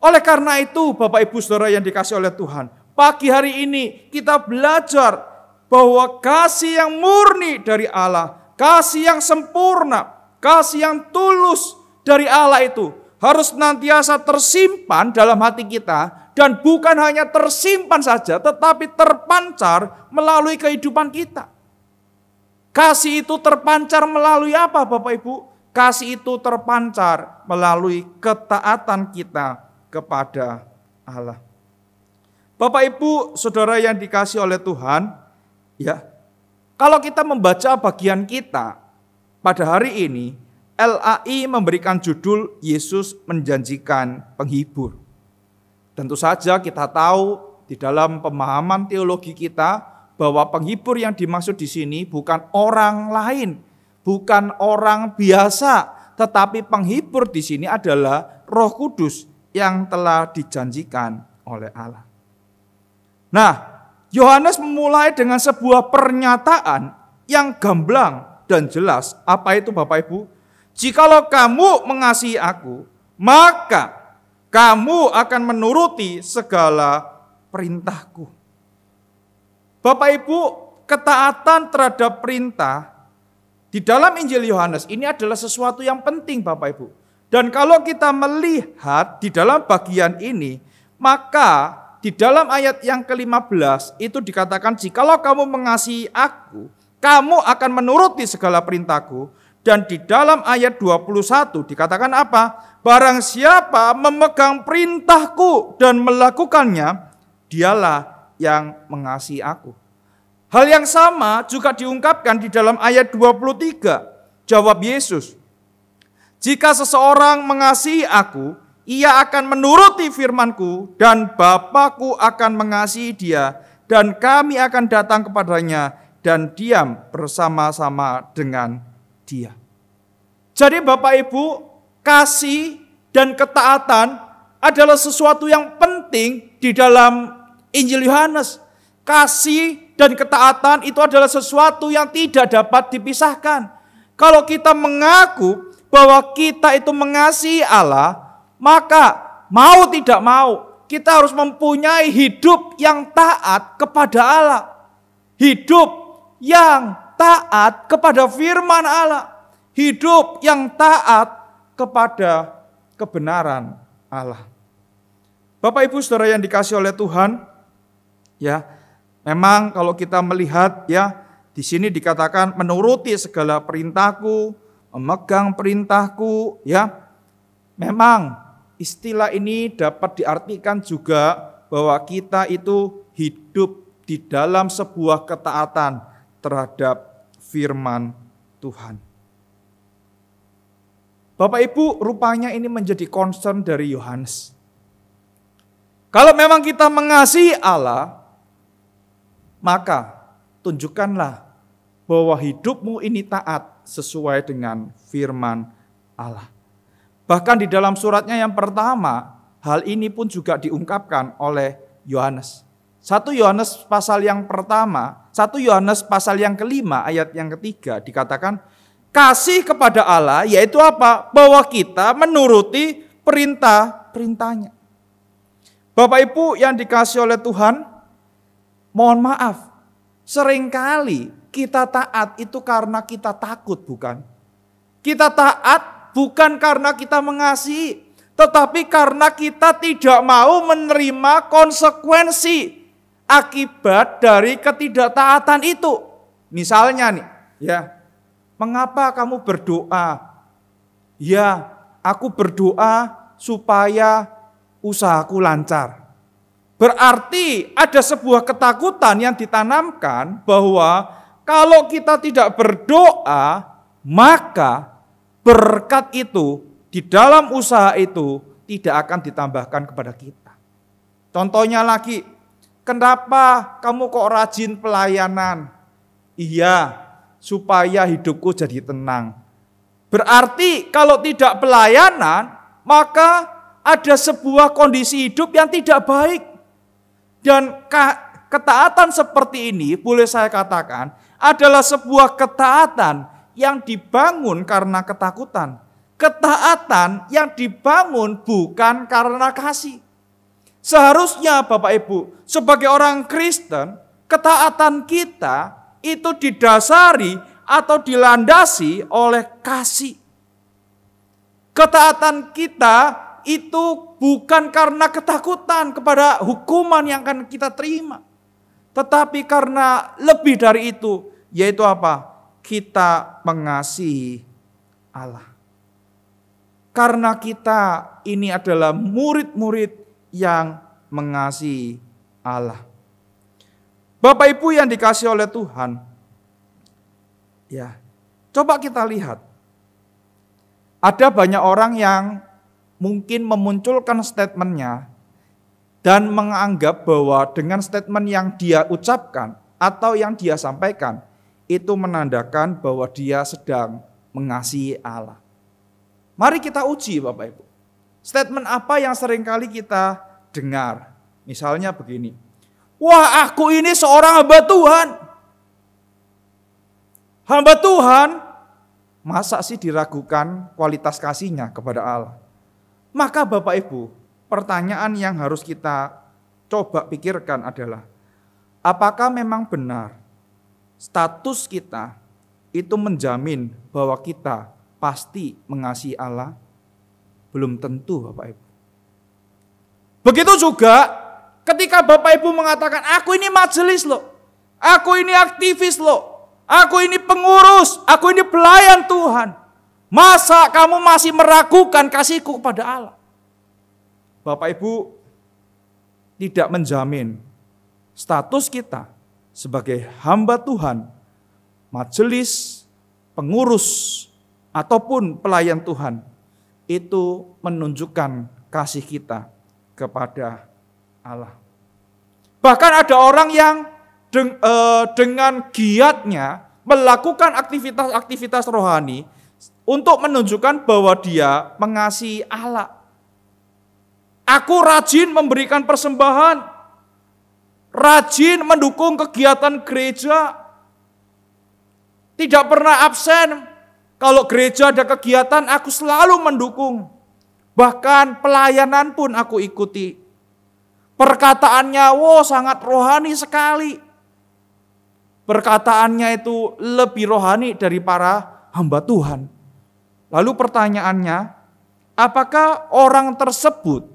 Speaker 3: Oleh karena itu, Bapak Ibu Saudara yang dikasihi oleh Tuhan, pagi hari ini kita belajar bahwa kasih yang murni dari Allah, kasih yang sempurna, kasih yang tulus dari Allah itu harus senantiasa tersimpan dalam hati kita, dan bukan hanya tersimpan saja tetapi terpancar melalui kehidupan kita. Kasih itu terpancar melalui apa Bapak Ibu? Kasih itu terpancar melalui ketaatan kita kepada Allah. Bapak Ibu Saudara yang dikasihi oleh Tuhan, ya, kalau kita membaca bagian kita pada hari ini, LAI memberikan judul Yesus menjanjikan penghibur. Tentu saja kita tahu di dalam pemahaman teologi kita bahwa penghibur yang dimaksud di sini bukan orang lain, bukan orang biasa, tetapi penghibur di sini adalah Roh Kudus yang telah dijanjikan oleh Allah. Nah, Yohanes memulai dengan sebuah pernyataan yang gamblang dan jelas. Apa itu Bapak Ibu? Jikalau kamu mengasihi aku, maka kamu akan menuruti segala perintahku. Bapak Ibu, ketaatan terhadap perintah di dalam Injil Yohanes ini adalah sesuatu yang penting Bapak Ibu. Dan kalau kita melihat di dalam bagian ini, maka di dalam ayat yang ke-15 itu dikatakan, jikalau kamu mengasihi aku, kamu akan menuruti segala perintahku. Dan di dalam ayat 21 dikatakan apa? Barang siapa memegang perintahku dan melakukannya, dialah yang mengasihi aku. Hal yang sama juga diungkapkan di dalam ayat 23. Jawab Yesus, jika seseorang mengasihi aku, ia akan menuruti firman-Ku, dan Bapa-Ku akan mengasihi dia, dan kami akan datang kepadanya dan diam bersama-sama dengan dia. Jadi Bapak Ibu, kasih dan ketaatan adalah sesuatu yang penting di dalam Injil Yohanes. Kasih dan ketaatan itu adalah sesuatu yang tidak dapat dipisahkan. Kalau kita mengaku bahwa kita itu mengasihi Allah, maka mau tidak mau kita harus mempunyai hidup yang taat kepada Allah. Hidup yang taat kepada firman Allah. Hidup yang taat kepada kebenaran Allah. Bapak Ibu Saudara yang dikasihi oleh Tuhan, ya, memang kalau kita melihat ya, di sini dikatakan menuruti segala perintahku, memegang perintahku, ya. Memang istilah ini dapat diartikan juga bahwa kita itu hidup di dalam sebuah ketaatan terhadap firman Tuhan. Bapak Ibu, rupanya ini menjadi concern dari Yohanes. Kalau memang kita mengasihi Allah, maka tunjukkanlah bahwa hidupmu ini taat sesuai dengan firman Allah. Bahkan di dalam suratnya yang pertama, hal ini pun juga diungkapkan oleh Yohanes. 1 Yohanes pasal yang pertama, 1 Yohanes pasal yang kelima, ayat yang ketiga dikatakan, kasih kepada Allah yaitu apa? Bahwa kita menuruti perintah-perintahnya. Bapak Ibu yang dikasihi oleh Tuhan, mohon maaf, seringkali kita taat itu karena kita takut, bukan? Kita taat bukan karena kita mengasihi, tetapi karena kita tidak mau menerima konsekuensi akibat dari ketidaktaatan itu. Misalnya nih, ya, mengapa kamu berdoa? Ya, aku berdoa supaya usahaku lancar. Berarti ada sebuah ketakutan yang ditanamkan bahwa kalau kita tidak berdoa, maka berkat itu di dalam usaha itu tidak akan ditambahkan kepada kita. Contohnya lagi, kenapa kamu kok rajin pelayanan? Iya, supaya hidupku jadi tenang. Berarti kalau tidak pelayanan, maka ada sebuah kondisi hidup yang tidak baik. Dan ketaatan seperti ini, boleh saya katakan, adalah sebuah ketaatan yang dibangun karena ketakutan. Ketaatan yang dibangun bukan karena kasih. Seharusnya Bapak Ibu, sebagai orang Kristen, ketaatan kita itu didasari atau dilandasi oleh kasih. Ketaatan kita itu bukan karena ketakutan kepada hukuman yang akan kita terima. Tetapi karena lebih dari itu, yaitu apa? Kita mengasihi Allah. Karena kita ini adalah murid-murid yang mengasihi Allah. Bapak Ibu yang dikasihi oleh Tuhan, ya, coba kita lihat. Ada banyak orang yang mungkin memunculkan statementnya dan menganggap bahwa dengan statement yang dia ucapkan atau yang dia sampaikan, itu menandakan bahwa dia sedang mengasihi Allah. Mari kita uji Bapak Ibu. Statement apa yang seringkali kita dengar? Misalnya begini, wah, aku ini seorang hamba Tuhan. Hamba Tuhan, masa sih diragukan kualitas kasihnya kepada Allah? Maka Bapak Ibu, pertanyaan yang harus kita coba pikirkan adalah, apakah memang benar status kita itu menjamin bahwa kita pasti mengasihi Allah? Belum tentu Bapak Ibu. Begitu juga ketika Bapak Ibu mengatakan, aku ini majelis loh, aku ini aktivis loh, Aku ini pengurus, aku ini pelayan Tuhan. Masa kamu masih meragukan kasihku kepada Allah? Bapak Ibu, tidak menjamin status kita sebagai hamba Tuhan, majelis, pengurus, ataupun pelayan Tuhan, itu menunjukkan kasih kita kepada Allah. Bahkan ada orang yang dengan giatnya melakukan aktivitas-aktivitas rohani untuk menunjukkan bahwa dia mengasihi Allah. Aku rajin memberikan persembahan, rajin mendukung kegiatan gereja, tidak pernah absen. Kalau gereja ada kegiatan, aku selalu mendukung. Bahkan pelayanan pun aku ikuti. Perkataannya, sangat rohani sekali. Perkataannya itu lebih rohani dari para hamba Tuhan. Lalu pertanyaannya, apakah orang tersebut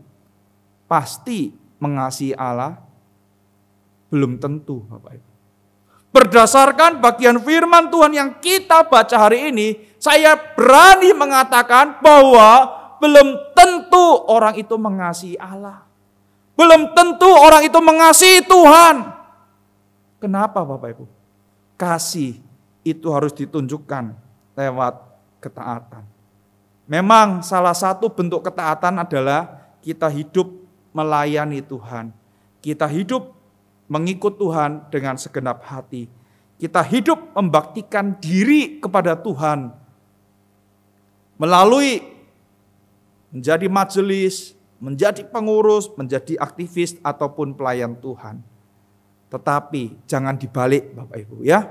Speaker 3: pasti mengasihi Allah? Belum tentu, Bapak Ibu. Berdasarkan bagian firman Tuhan yang kita baca hari ini, saya berani mengatakan bahwa belum tentu orang itu mengasihi Allah. Belum tentu orang itu mengasihi Tuhan. Kenapa, Bapak Ibu? Kasih itu harus ditunjukkan lewat ketaatan. Memang salah satu bentuk ketaatan adalah kita hidup melayani Tuhan. Kita hidup mengikut Tuhan dengan segenap hati. Kita hidup membaktikan diri kepada Tuhan melalui menjadi majelis, menjadi pengurus, menjadi aktivis ataupun pelayan Tuhan. Tetapi jangan dibalik, Bapak Ibu ya.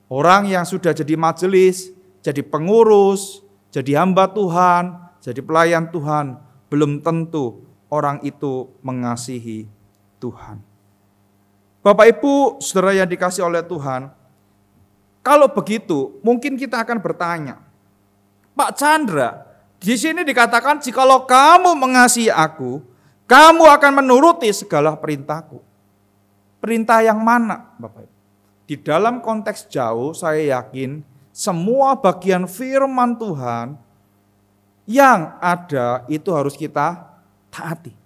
Speaker 3: Orang yang sudah jadi majelis, jadi pengurus, jadi hamba Tuhan, jadi pelayan Tuhan, belum tentu orang itu mengasihi Tuhan. Bapak Ibu, saudara yang dikasih oleh Tuhan, kalau begitu mungkin kita akan bertanya, Pak Chandra, di sini dikatakan jikalau kamu mengasihi aku, kamu akan menuruti segala perintahku. Perintah yang mana, Bapak Ibu? Di dalam konteks jauh saya yakin semua bagian firman Tuhan yang ada itu harus kita taati.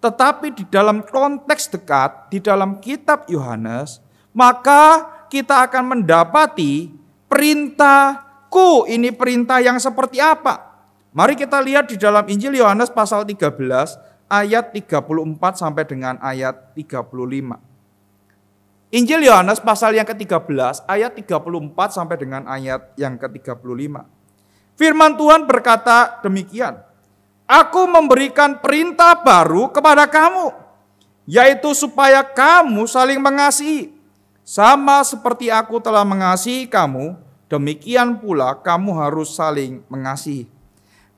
Speaker 3: Tetapi di dalam konteks dekat, di dalam kitab Yohanes, maka kita akan mendapati perintahku, ini perintah yang seperti apa? Mari kita lihat di dalam Injil Yohanes pasal 13 ayat 34 sampai dengan ayat 35. Injil Yohanes pasal yang ke-13 ayat 34 sampai dengan ayat yang ke-35. Firman Tuhan berkata demikian, Aku memberikan perintah baru kepada kamu, yaitu supaya kamu saling mengasihi. Sama seperti aku telah mengasihi kamu, demikian pula kamu harus saling mengasihi.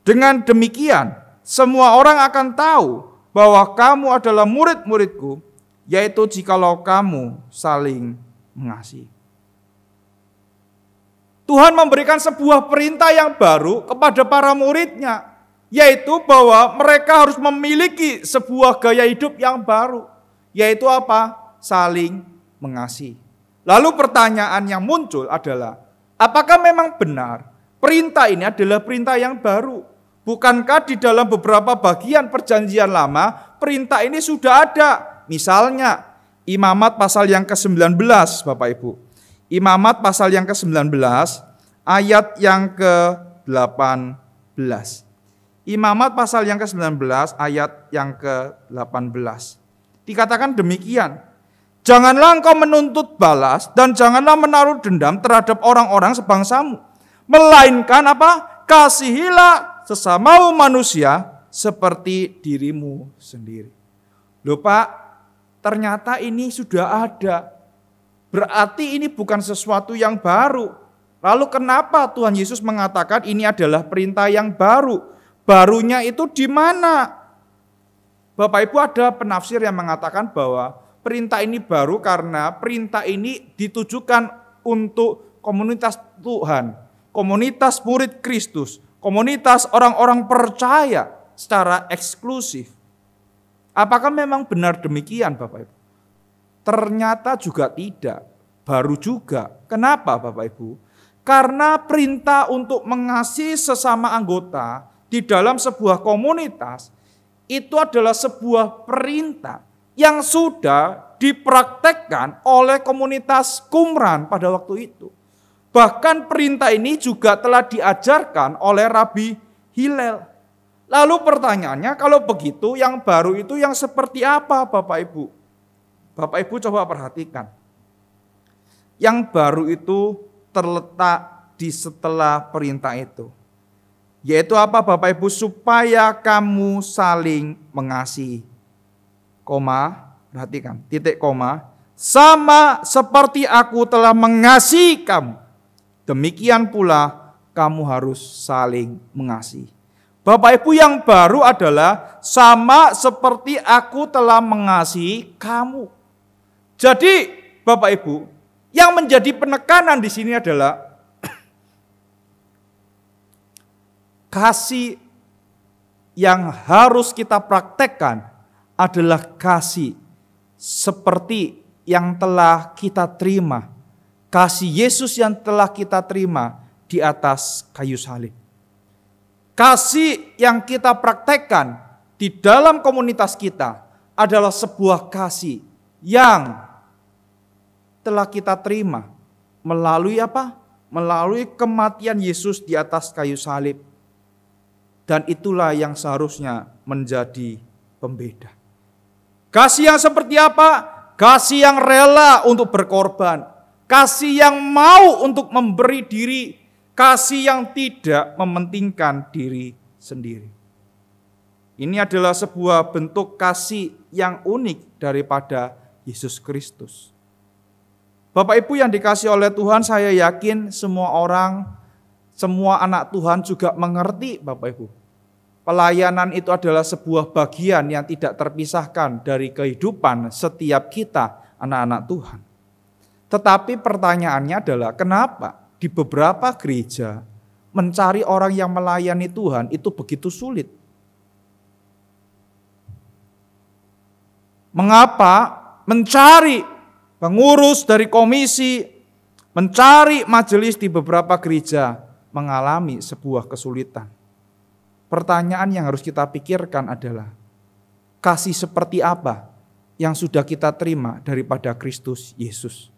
Speaker 3: Dengan demikian, semua orang akan tahu bahwa kamu adalah murid-muridku, yaitu jikalau kamu saling mengasihi. Tuhan memberikan sebuah perintah yang baru kepada para muridnya, yaitu bahwa mereka harus memiliki sebuah gaya hidup yang baru, yaitu apa? Saling mengasihi. Lalu pertanyaan yang muncul adalah, apakah memang benar perintah ini adalah perintah yang baru? Bukankah di dalam beberapa bagian perjanjian lama perintah ini sudah ada? Misalnya Imamat pasal yang ke-19, Bapak Ibu. Imamat pasal yang ke-19 ayat yang ke-18. Imamat pasal yang ke-19 ayat yang ke-18. Dikatakan demikian, janganlah engkau menuntut balas dan janganlah menaruh dendam terhadap orang-orang sebangsamu. Melainkan apa? Kasihilah sesamamu manusia seperti dirimu sendiri. Loh Pak, ternyata ini sudah ada. Berarti ini bukan sesuatu yang baru. Lalu kenapa Tuhan Yesus mengatakan ini adalah perintah yang baru? Barunya itu di mana? Bapak Ibu, ada penafsir yang mengatakan bahwa perintah ini baru karena perintah ini ditujukan untuk komunitas Tuhan, komunitas murid Kristus, komunitas orang-orang percaya secara eksklusif. Apakah memang benar demikian, Bapak Ibu? Ternyata juga tidak. baru juga. Kenapa Bapak Ibu? Karena perintah untuk mengasihi sesama anggota di dalam sebuah komunitas itu adalah sebuah perintah yang sudah dipraktekkan oleh komunitas Qumran pada waktu itu. Bahkan perintah ini juga telah diajarkan oleh Rabi Hillel. Lalu pertanyaannya, kalau begitu yang baru itu yang seperti apa Bapak Ibu? Bapak Ibu coba perhatikan. Yang baru itu terletak di setelah perintah itu. Yaitu apa Bapak Ibu? Supaya kamu saling mengasihi. Koma, perhatikan, titik koma. Sama seperti aku telah mengasihi kamu, demikian pula kamu harus saling mengasihi. Bapak Ibu, yang baru adalah sama seperti aku telah mengasihi kamu. Jadi Bapak Ibu, yang menjadi penekanan di sini adalah kasih yang harus kita praktekkan adalah kasih seperti yang telah kita terima. Kasih Yesus yang telah kita terima di atas kayu salib. Kasih yang kita praktekkan di dalam komunitas kita adalah sebuah kasih yang telah kita terima melalui apa? Melalui kematian Yesus di atas kayu salib. Dan itulah yang seharusnya menjadi pembeda. Kasih yang seperti apa? Kasih yang rela untuk berkorban. Kasih yang mau untuk memberi diri. Kasih yang tidak mementingkan diri sendiri. Ini adalah sebuah bentuk kasih yang unik daripada Yesus Kristus. Bapak Ibu yang dikasihi oleh Tuhan, saya yakin semua orang, semua anak Tuhan juga mengerti Bapak Ibu. Pelayanan itu adalah sebuah bagian yang tidak terpisahkan dari kehidupan setiap kita anak-anak Tuhan. Tetapi pertanyaannya adalah kenapa di beberapa gereja mencari orang yang melayani Tuhan itu begitu sulit? Mengapa mencari pengurus dari komisi, mencari majelis di beberapa gereja mengalami sebuah kesulitan? Pertanyaan yang harus kita pikirkan adalah, kasih seperti apa yang sudah kita terima daripada Kristus Yesus?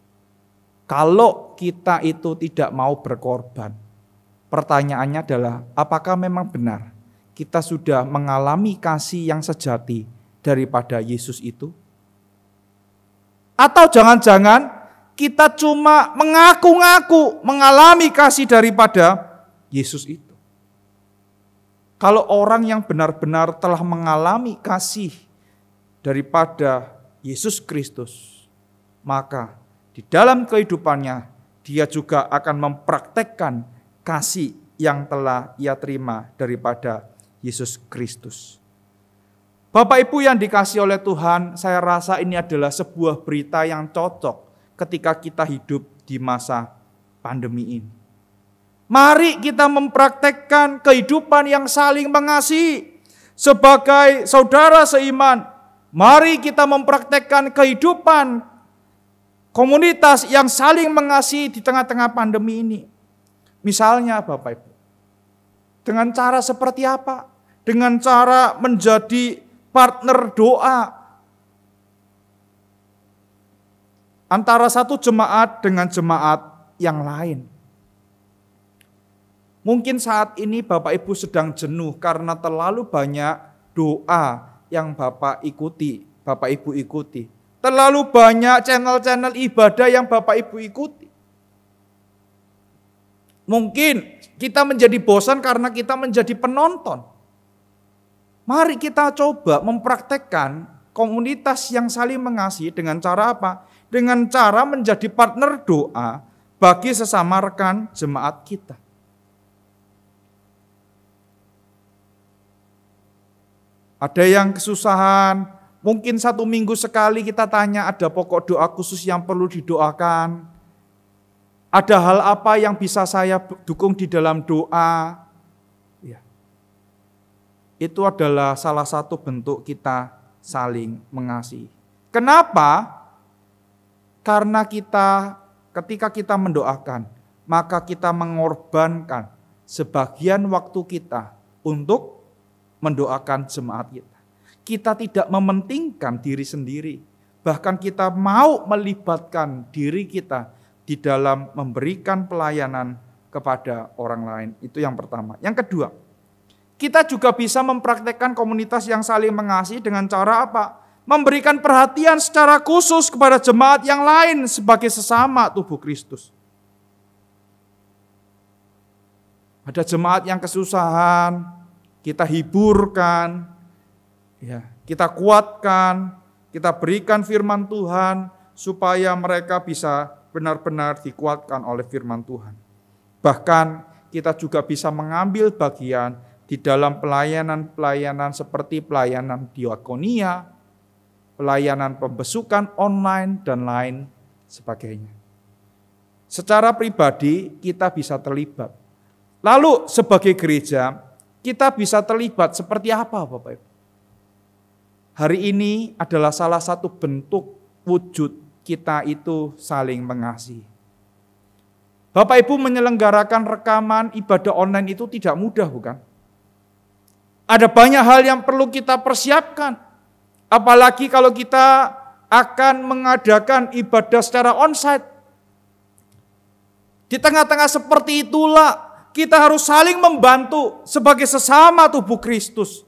Speaker 3: Kalau kita itu tidak mau berkorban, pertanyaannya adalah, apakah memang benar kita sudah mengalami kasih yang sejati daripada Yesus itu? Atau jangan-jangan kita cuma mengaku-ngaku mengalami kasih daripada Yesus itu? Kalau orang yang benar-benar telah mengalami kasih daripada Yesus Kristus, maka di dalam kehidupannya dia juga akan mempraktekkan kasih yang telah ia terima daripada Yesus Kristus. Bapak Ibu yang dikasihi oleh Tuhan, saya rasa ini adalah sebuah berita yang cocok ketika kita hidup di masa pandemi ini. Mari kita mempraktekkan kehidupan yang saling mengasihi. Sebagai saudara seiman, mari kita mempraktekkan kehidupan komunitas yang saling mengasihi di tengah-tengah pandemi ini. Misalnya Bapak Ibu, dengan cara seperti apa? Dengan cara menjadi partner doa antara satu jemaat dengan jemaat yang lain. Mungkin saat ini Bapak Ibu sedang jenuh karena terlalu banyak doa yang Bapak ikuti, Bapak Ibu ikuti. Terlalu banyak channel-channel ibadah yang Bapak Ibu ikuti. Mungkin kita menjadi bosan karena kita menjadi penonton. Mari kita coba mempraktekkan komunitas yang saling mengasihi dengan cara apa? Dengan cara menjadi partner doa bagi sesama rekan jemaat kita. Ada yang kesusahan, mungkin 1 minggu sekali kita tanya ada pokok doa khusus yang perlu didoakan. Ada hal apa yang bisa saya dukung di dalam doa? Ya. Itu adalah salah satu bentuk kita saling mengasihi. Kenapa? Karena kita ketika kita mendoakan, maka kita mengorbankan sebagian waktu kita untuk mendoakan jemaat kita. Kita tidak mementingkan diri sendiri, bahkan kita mau melibatkan diri kita di dalam memberikan pelayanan kepada orang lain. Itu yang pertama. Yang kedua, kita juga bisa mempraktekkan komunitas yang saling mengasihi dengan cara apa? Memberikan perhatian secara khusus kepada jemaat yang lain sebagai sesama tubuh Kristus. Ada jemaat yang kesusahan, kita hiburkan, ya, kita kuatkan, kita berikan firman Tuhan supaya mereka bisa benar-benar dikuatkan oleh firman Tuhan. Bahkan kita juga bisa mengambil bagian di dalam pelayanan-pelayanan seperti pelayanan diakonia, pelayanan pembesukan online, dan lain sebagainya. Secara pribadi kita bisa terlibat. Lalu sebagai gereja kita bisa terlibat seperti apa Bapak Ibu? Hari ini adalah salah satu bentuk wujud kita itu saling mengasihi. Bapak Ibu, menyelenggarakan rekaman ibadah online itu tidak mudah, bukan? Ada banyak hal yang perlu kita persiapkan. Apalagi kalau kita akan mengadakan ibadah secara onsite. Di tengah-tengah seperti itulah kita harus saling membantu sebagai sesama tubuh Kristus.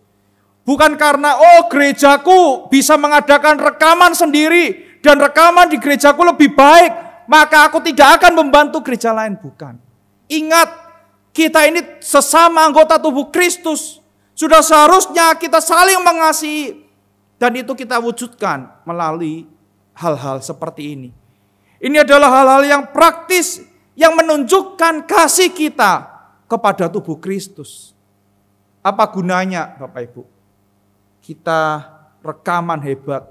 Speaker 3: Bukan karena gerejaku bisa mengadakan rekaman sendiri dan rekaman di gerejaku lebih baik, maka aku tidak akan membantu gereja lain. Bukan. Ingat, kita ini sesama anggota tubuh Kristus. Sudah seharusnya kita saling mengasihi. Dan itu kita wujudkan melalui hal-hal seperti ini. Ini adalah hal-hal yang praktis yang menunjukkan kasih kita kepada tubuh Kristus. Apa gunanya Bapak Ibu? Kita rekaman hebat,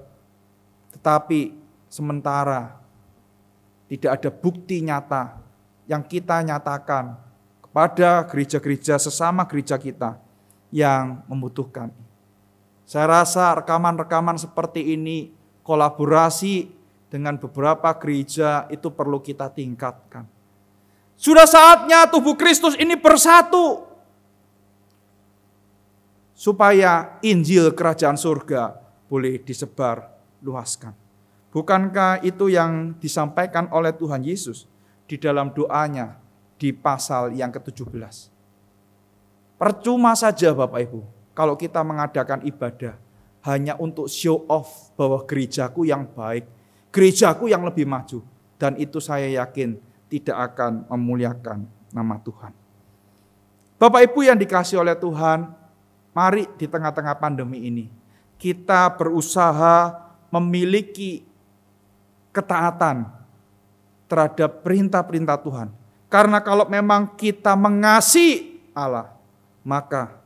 Speaker 3: tetapi sementara tidak ada bukti nyata yang kita nyatakan kepada gereja-gereja sesama gereja kita yang membutuhkan. Saya rasa rekaman-rekaman seperti ini, kolaborasi dengan beberapa gereja itu perlu kita tingkatkan. Sudah saatnya tubuh Kristus ini bersatu. Supaya Injil Kerajaan Surga boleh disebar luaskan. Bukankah itu yang disampaikan oleh Tuhan Yesus di dalam doanya di pasal yang ke-17? Percuma saja Bapak Ibu, kalau kita mengadakan ibadah hanya untuk show off bahwa gerejaku yang baik, gerejaku yang lebih maju. Dan itu saya yakin tidak akan memuliakan nama Tuhan. Bapak Ibu yang dikasihi oleh Tuhan, mari di tengah-tengah pandemi ini kita berusaha memiliki ketaatan terhadap perintah-perintah Tuhan. Karena kalau memang kita mengasihi Allah, maka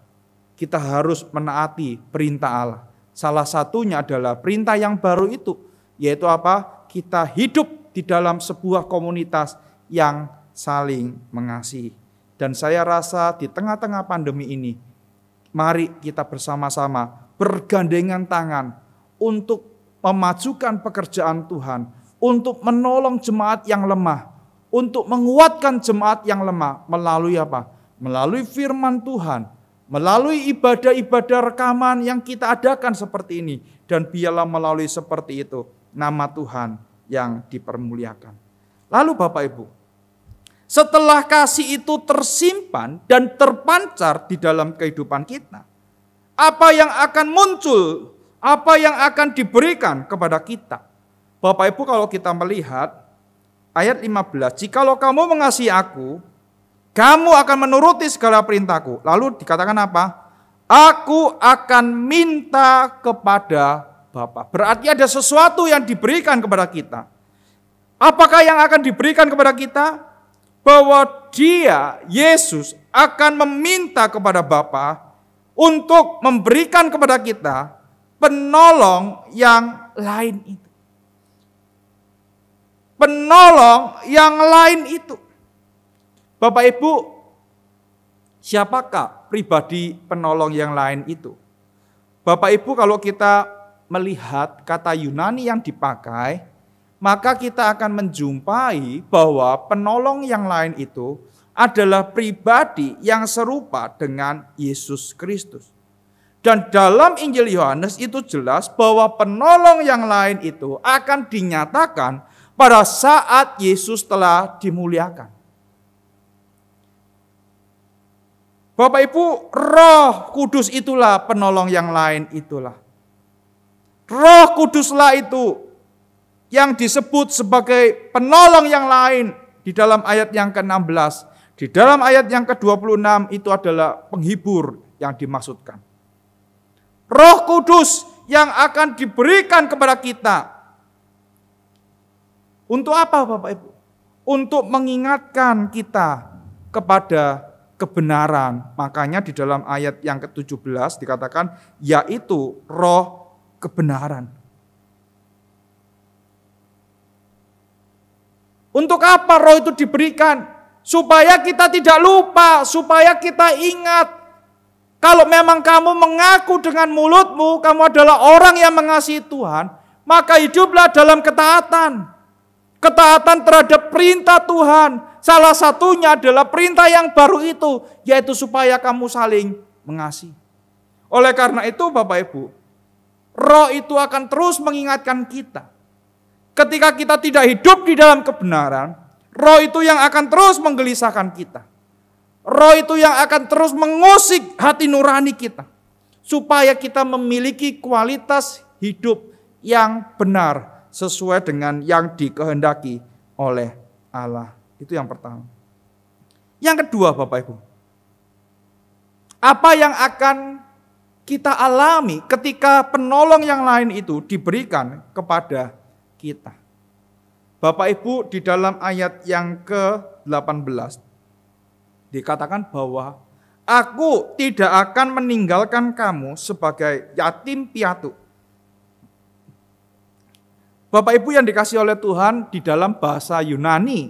Speaker 3: kita harus menaati perintah Allah. Salah satunya adalah perintah yang baru itu, yaitu apa? Kita hidup di dalam sebuah komunitas yang saling mengasihi. Dan saya rasa di tengah-tengah pandemi ini, mari kita bersama-sama bergandengan tangan untuk memajukan pekerjaan Tuhan, untuk menolong jemaat yang lemah, untuk menguatkan jemaat yang lemah melalui apa? Melalui firman Tuhan, melalui ibadah-ibadah rekaman yang kita adakan seperti ini. Dan biarlah melalui seperti itu nama Tuhan yang dipermuliakan. Lalu Bapak Ibu, setelah kasih itu tersimpan dan terpancar di dalam kehidupan kita, apa yang akan muncul, apa yang akan diberikan kepada kita? Bapak Ibu, kalau kita melihat ayat 15, jikalau kamu mengasihi aku, kamu akan menuruti segala perintahku. Lalu dikatakan apa? Aku akan minta kepada Bapa. Berarti ada sesuatu yang diberikan kepada kita. Apakah yang akan diberikan kepada kita? Bahwa Dia, Yesus, akan meminta kepada Bapa untuk memberikan kepada kita penolong yang lain itu. Penolong yang lain itu. Bapak Ibu, siapakah pribadi penolong yang lain itu? Bapak Ibu, kalau kita melihat kata Yunani yang dipakai, maka kita akan menjumpai bahwa penolong yang lain itu adalah pribadi yang serupa dengan Yesus Kristus. Dan dalam Injil Yohanes itu jelas bahwa penolong yang lain itu akan dinyatakan pada saat Yesus telah dimuliakan. Bapak Ibu, Roh Kudus itulah penolong yang lain itulah. Roh Kuduslah itu yang disebut sebagai penolong yang lain di dalam ayat yang ke-16. Di dalam ayat yang ke-26 itu adalah penghibur yang dimaksudkan. Roh Kudus yang akan diberikan kepada kita. Untuk apa Bapak Ibu? Untuk mengingatkan kita kepada kebenaran. Makanya di dalam ayat yang ke-17 dikatakan yaitu roh kebenaran. Untuk apa roh itu diberikan? Supaya kita tidak lupa, supaya kita ingat. Kalau memang kamu mengaku dengan mulutmu, kamu adalah orang yang mengasihi Tuhan, maka hiduplah dalam ketaatan. Ketaatan terhadap perintah Tuhan. Salah satunya adalah perintah yang baru itu, yaitu supaya kamu saling mengasihi. Oleh karena itu Bapak Ibu, roh itu akan terus mengingatkan kita. Ketika kita tidak hidup di dalam kebenaran, roh itu yang akan terus menggelisahkan kita. Roh itu yang akan terus mengusik hati nurani kita. Supaya kita memiliki kualitas hidup yang benar sesuai dengan yang dikehendaki oleh Allah. Itu yang pertama. Yang kedua Bapak Ibu. Apa yang akan kita alami ketika penolong yang lain itu diberikan kepada kita? Bapak Ibu, di dalam ayat yang ke-18 dikatakan bahwa aku tidak akan meninggalkan kamu sebagai yatim piatu. Bapak Ibu yang dikasihi oleh Tuhan, di dalam bahasa Yunani,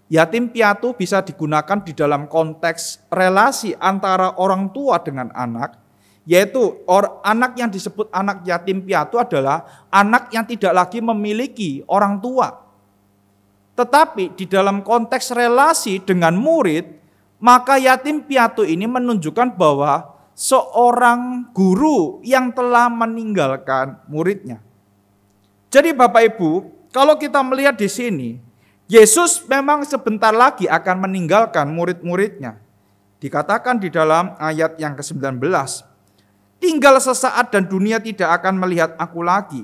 Speaker 3: yatim piatu bisa digunakan di dalam konteks relasi antara orang tua dengan anak, yaitu anak yang disebut anak yatim piatu adalah anak yang tidak lagi memiliki orang tua. Tetapi di dalam konteks relasi dengan murid, maka yatim piatu ini menunjukkan bahwa seorang guru yang telah meninggalkan muridnya. Jadi Bapak Ibu, kalau kita melihat di sini, Yesus memang sebentar lagi akan meninggalkan murid-muridnya. Dikatakan di dalam ayat yang ke-19, tinggal sesaat dan dunia tidak akan melihat aku lagi.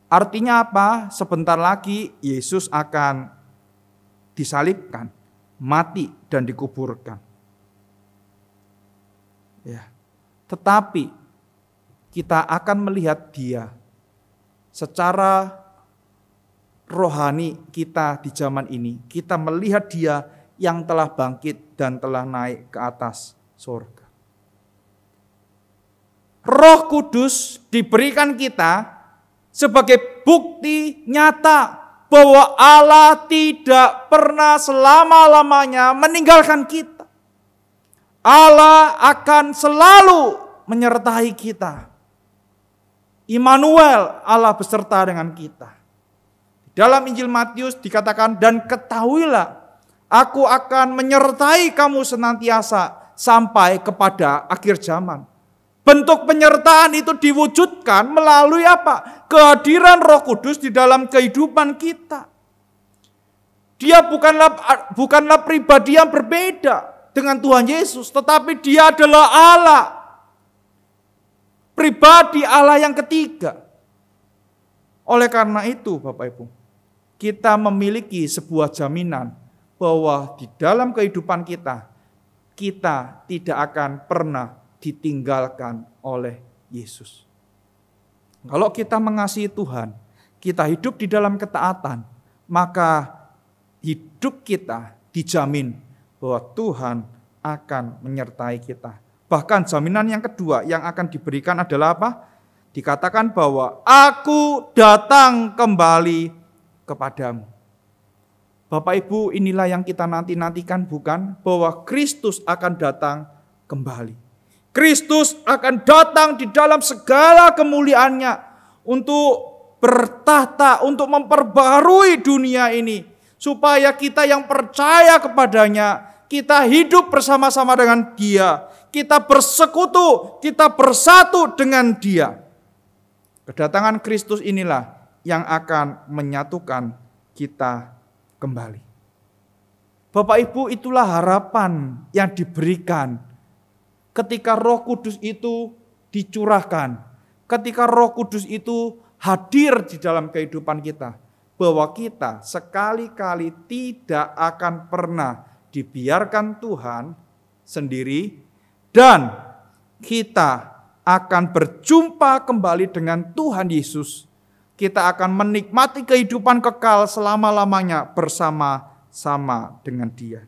Speaker 3: Artinya apa? Sebentar lagi Yesus akan disalibkan, mati dan dikuburkan. Ya. Tetapi kita akan melihat Dia secara rohani kita di zaman ini. Kita melihat Dia yang telah bangkit dan telah naik ke atas surga. Roh Kudus diberikan kita sebagai bukti nyata bahwa Allah tidak pernah selama-lamanya meninggalkan kita. Allah akan selalu menyertai kita. Immanuel, Allah beserta dengan kita. Dalam Injil Matius dikatakan, dan ketahuilah, aku akan menyertai kamu senantiasa sampai kepada akhir zaman. Bentuk penyertaan itu diwujudkan melalui apa? Kehadiran Roh Kudus di dalam kehidupan kita. Dia bukanlah pribadi yang berbeda dengan Tuhan Yesus, tetapi Dia adalah Allah. Pribadi Allah yang ketiga. Oleh karena itu, Bapak Ibu, kita memiliki sebuah jaminan bahwa di dalam kehidupan kita tidak akan pernah ditinggalkan oleh Yesus. Kalau kita mengasihi Tuhan, kita hidup di dalam ketaatan, maka hidup kita dijamin bahwa Tuhan akan menyertai kita. Bahkan jaminan yang kedua yang akan diberikan adalah apa? Dikatakan bahwa aku datang kembali kepadamu. Bapak Ibu, inilah yang kita nanti-nantikan, bukan? Bahwa Kristus akan datang kembali. Kristus akan datang di dalam segala kemuliaannya untuk bertahta untuk memperbarui dunia ini. Supaya kita yang percaya kepadanya, kita hidup bersama-sama dengan Dia. Kita bersekutu, kita bersatu dengan Dia. Kedatangan Kristus inilah yang akan menyatukan kita kembali. Bapak Ibu, itulah harapan yang diberikan ketika Roh Kudus itu dicurahkan. Ketika Roh Kudus itu hadir di dalam kehidupan kita. Bahwa kita sekali-kali tidak akan pernah dibiarkan Tuhan sendiri. Dan kita akan berjumpa kembali dengan Tuhan Yesus. Kita akan menikmati kehidupan kekal selama-lamanya bersama-sama dengan Dia.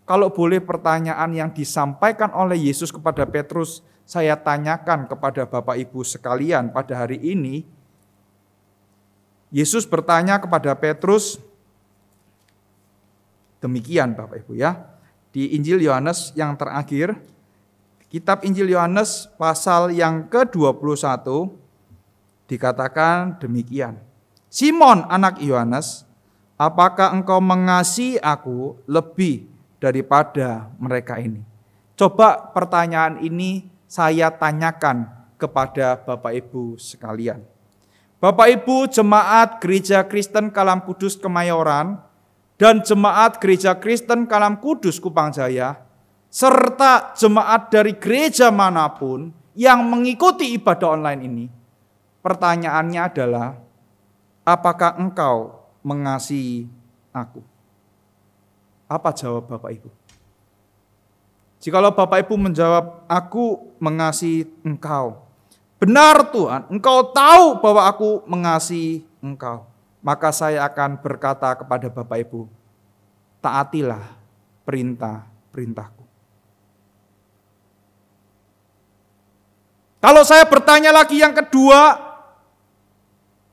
Speaker 3: Kalau boleh pertanyaan yang disampaikan oleh Yesus kepada Petrus, saya tanyakan kepada Bapak Ibu sekalian pada hari ini. Yesus bertanya kepada Petrus, demikian Bapak Ibu ya, di Injil Yohanes yang terakhir, kitab Injil Yohanes pasal yang ke-21, dikatakan demikian. Simon anak Yohanes, apakah engkau mengasihi aku lebih daripada mereka ini? Coba pertanyaan ini saya tanyakan kepada Bapak Ibu sekalian. Bapak Ibu jemaat Gereja Kristen Kalam Kudus Kemayoran dan jemaat Gereja Kristen Kalam Kudus Kupang Jaya, serta jemaat dari gereja manapun yang mengikuti ibadah online ini, pertanyaannya adalah, apakah engkau mengasihi aku? Apa jawab Bapak Ibu? Jikalau Bapak Ibu menjawab, aku mengasihi engkau, benar Tuhan, engkau tahu bahwa aku mengasihi engkau, maka saya akan berkata kepada Bapak Ibu, taatilah perintah-perintahku. Kalau saya bertanya lagi yang kedua,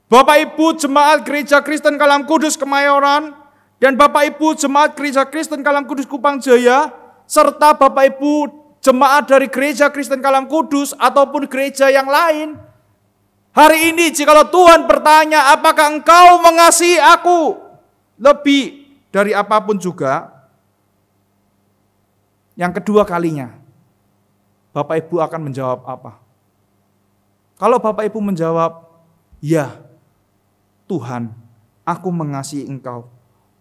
Speaker 3: Bapak Ibu jemaat Gereja Kristen Kalam Kudus Kemayoran dan Bapak Ibu jemaat Gereja Kristen Kalam Kudus Kupang Jaya, serta Bapak Ibu jemaat dari Gereja Kristen Kalam Kudus ataupun gereja yang lain, hari ini jikalau Tuhan bertanya, apakah engkau mengasihi aku lebih dari apapun juga, yang kedua kalinya, Bapak Ibu akan menjawab apa? Kalau Bapak Ibu menjawab, ya Tuhan, aku mengasihi engkau,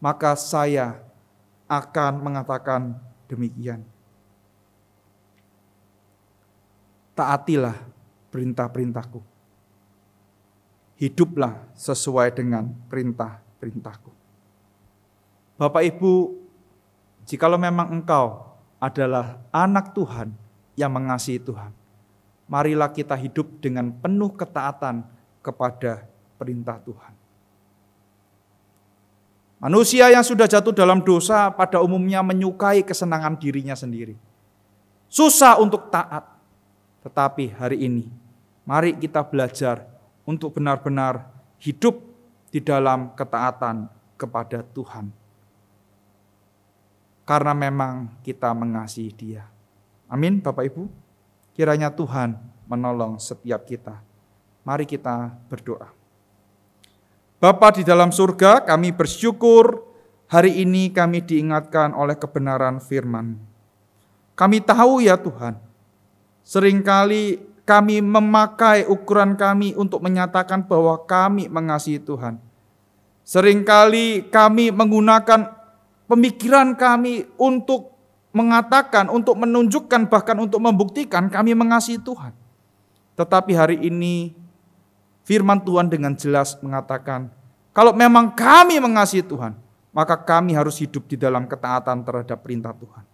Speaker 3: maka saya akan mengatakan demikian. Taatilah perintah-perintahku. Hiduplah sesuai dengan perintah-perintahku. Bapak Ibu, jikalau memang engkau adalah anak Tuhan yang mengasihi Tuhan, marilah kita hidup dengan penuh ketaatan kepada perintah Tuhan. Manusia yang sudah jatuh dalam dosa pada umumnya menyukai kesenangan dirinya sendiri. Susah untuk taat. Tetapi hari ini, mari kita belajar untuk benar-benar hidup di dalam ketaatan kepada Tuhan. Karena memang kita mengasihi Dia. Amin Bapak Ibu. Kiranya Tuhan menolong setiap kita. Mari kita berdoa. Bapa di dalam surga, kami bersyukur hari ini kami diingatkan oleh kebenaran firman. Kami tahu ya Tuhan, seringkali kami memakai ukuran kami untuk menyatakan bahwa kami mengasihi Tuhan. Seringkali kami menggunakan pemikiran kami untuk mengatakan, untuk menunjukkan, bahkan untuk membuktikan kami mengasihi Tuhan. Tetapi hari ini firman Tuhan dengan jelas mengatakan, kalau memang kami mengasihi Tuhan, maka kami harus hidup di dalam ketaatan terhadap perintah Tuhan.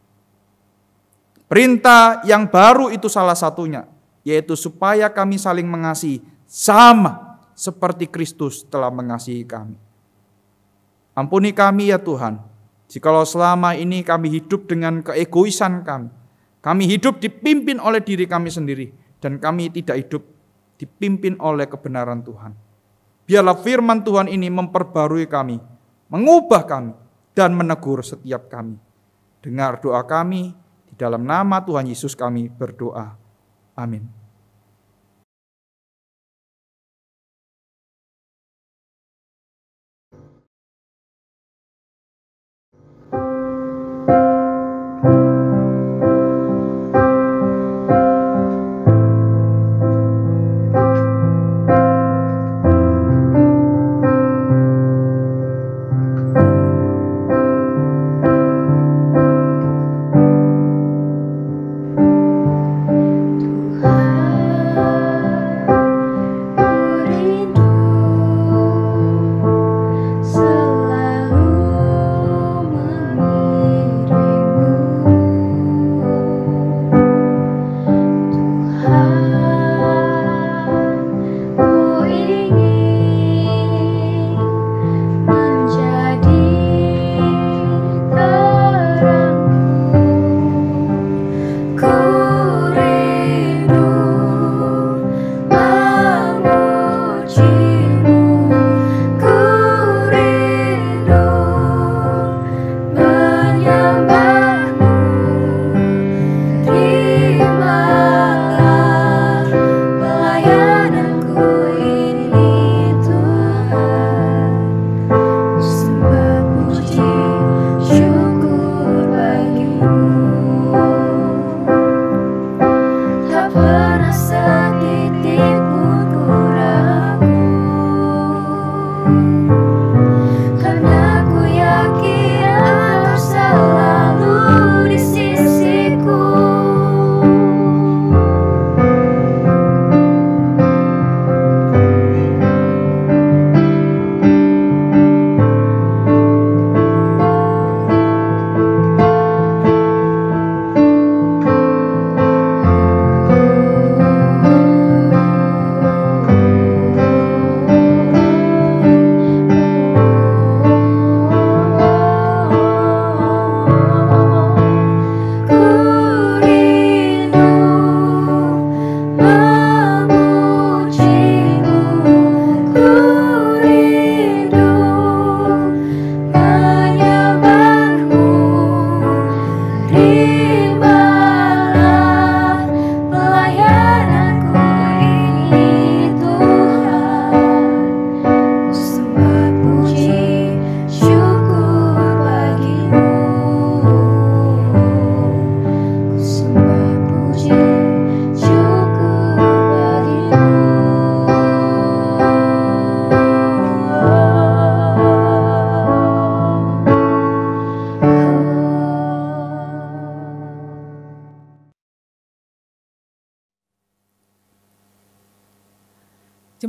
Speaker 3: Perintah yang baru itu salah satunya, yaitu supaya kami saling mengasihi sama seperti Kristus telah mengasihi kami. Ampuni kami ya Tuhan, jikalau selama ini kami hidup dengan keegoisan kami hidup dipimpin oleh diri kami sendiri, dan kami tidak hidup dipimpin oleh kebenaran Tuhan. Biarlah firman Tuhan ini memperbarui kami, mengubah kami, dan menegur setiap kami. Dengar doa kami, di dalam nama Tuhan Yesus kami berdoa. Amin.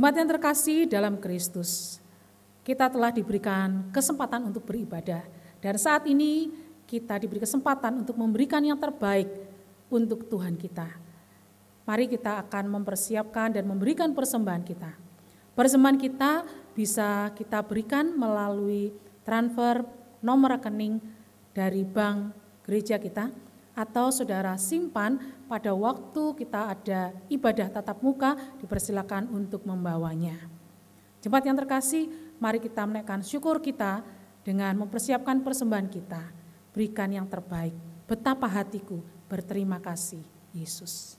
Speaker 2: Jemaat yang terkasih dalam Kristus, kita telah diberikan kesempatan untuk beribadah. Dan saat ini kita diberi kesempatan untuk memberikan yang terbaik untuk Tuhan kita. Mari kita akan mempersiapkan dan memberikan persembahan kita. Persembahan kita bisa kita berikan melalui transfer nomor rekening dari bank gereja kita, atau saudara simpan pada waktu kita ada ibadah tatap muka, dipersilakan untuk membawanya. Jemaat yang terkasih, mari kita menaikkan syukur kita dengan mempersiapkan persembahan kita. Berikan yang terbaik. Betapa hatiku berterima kasih, Yesus.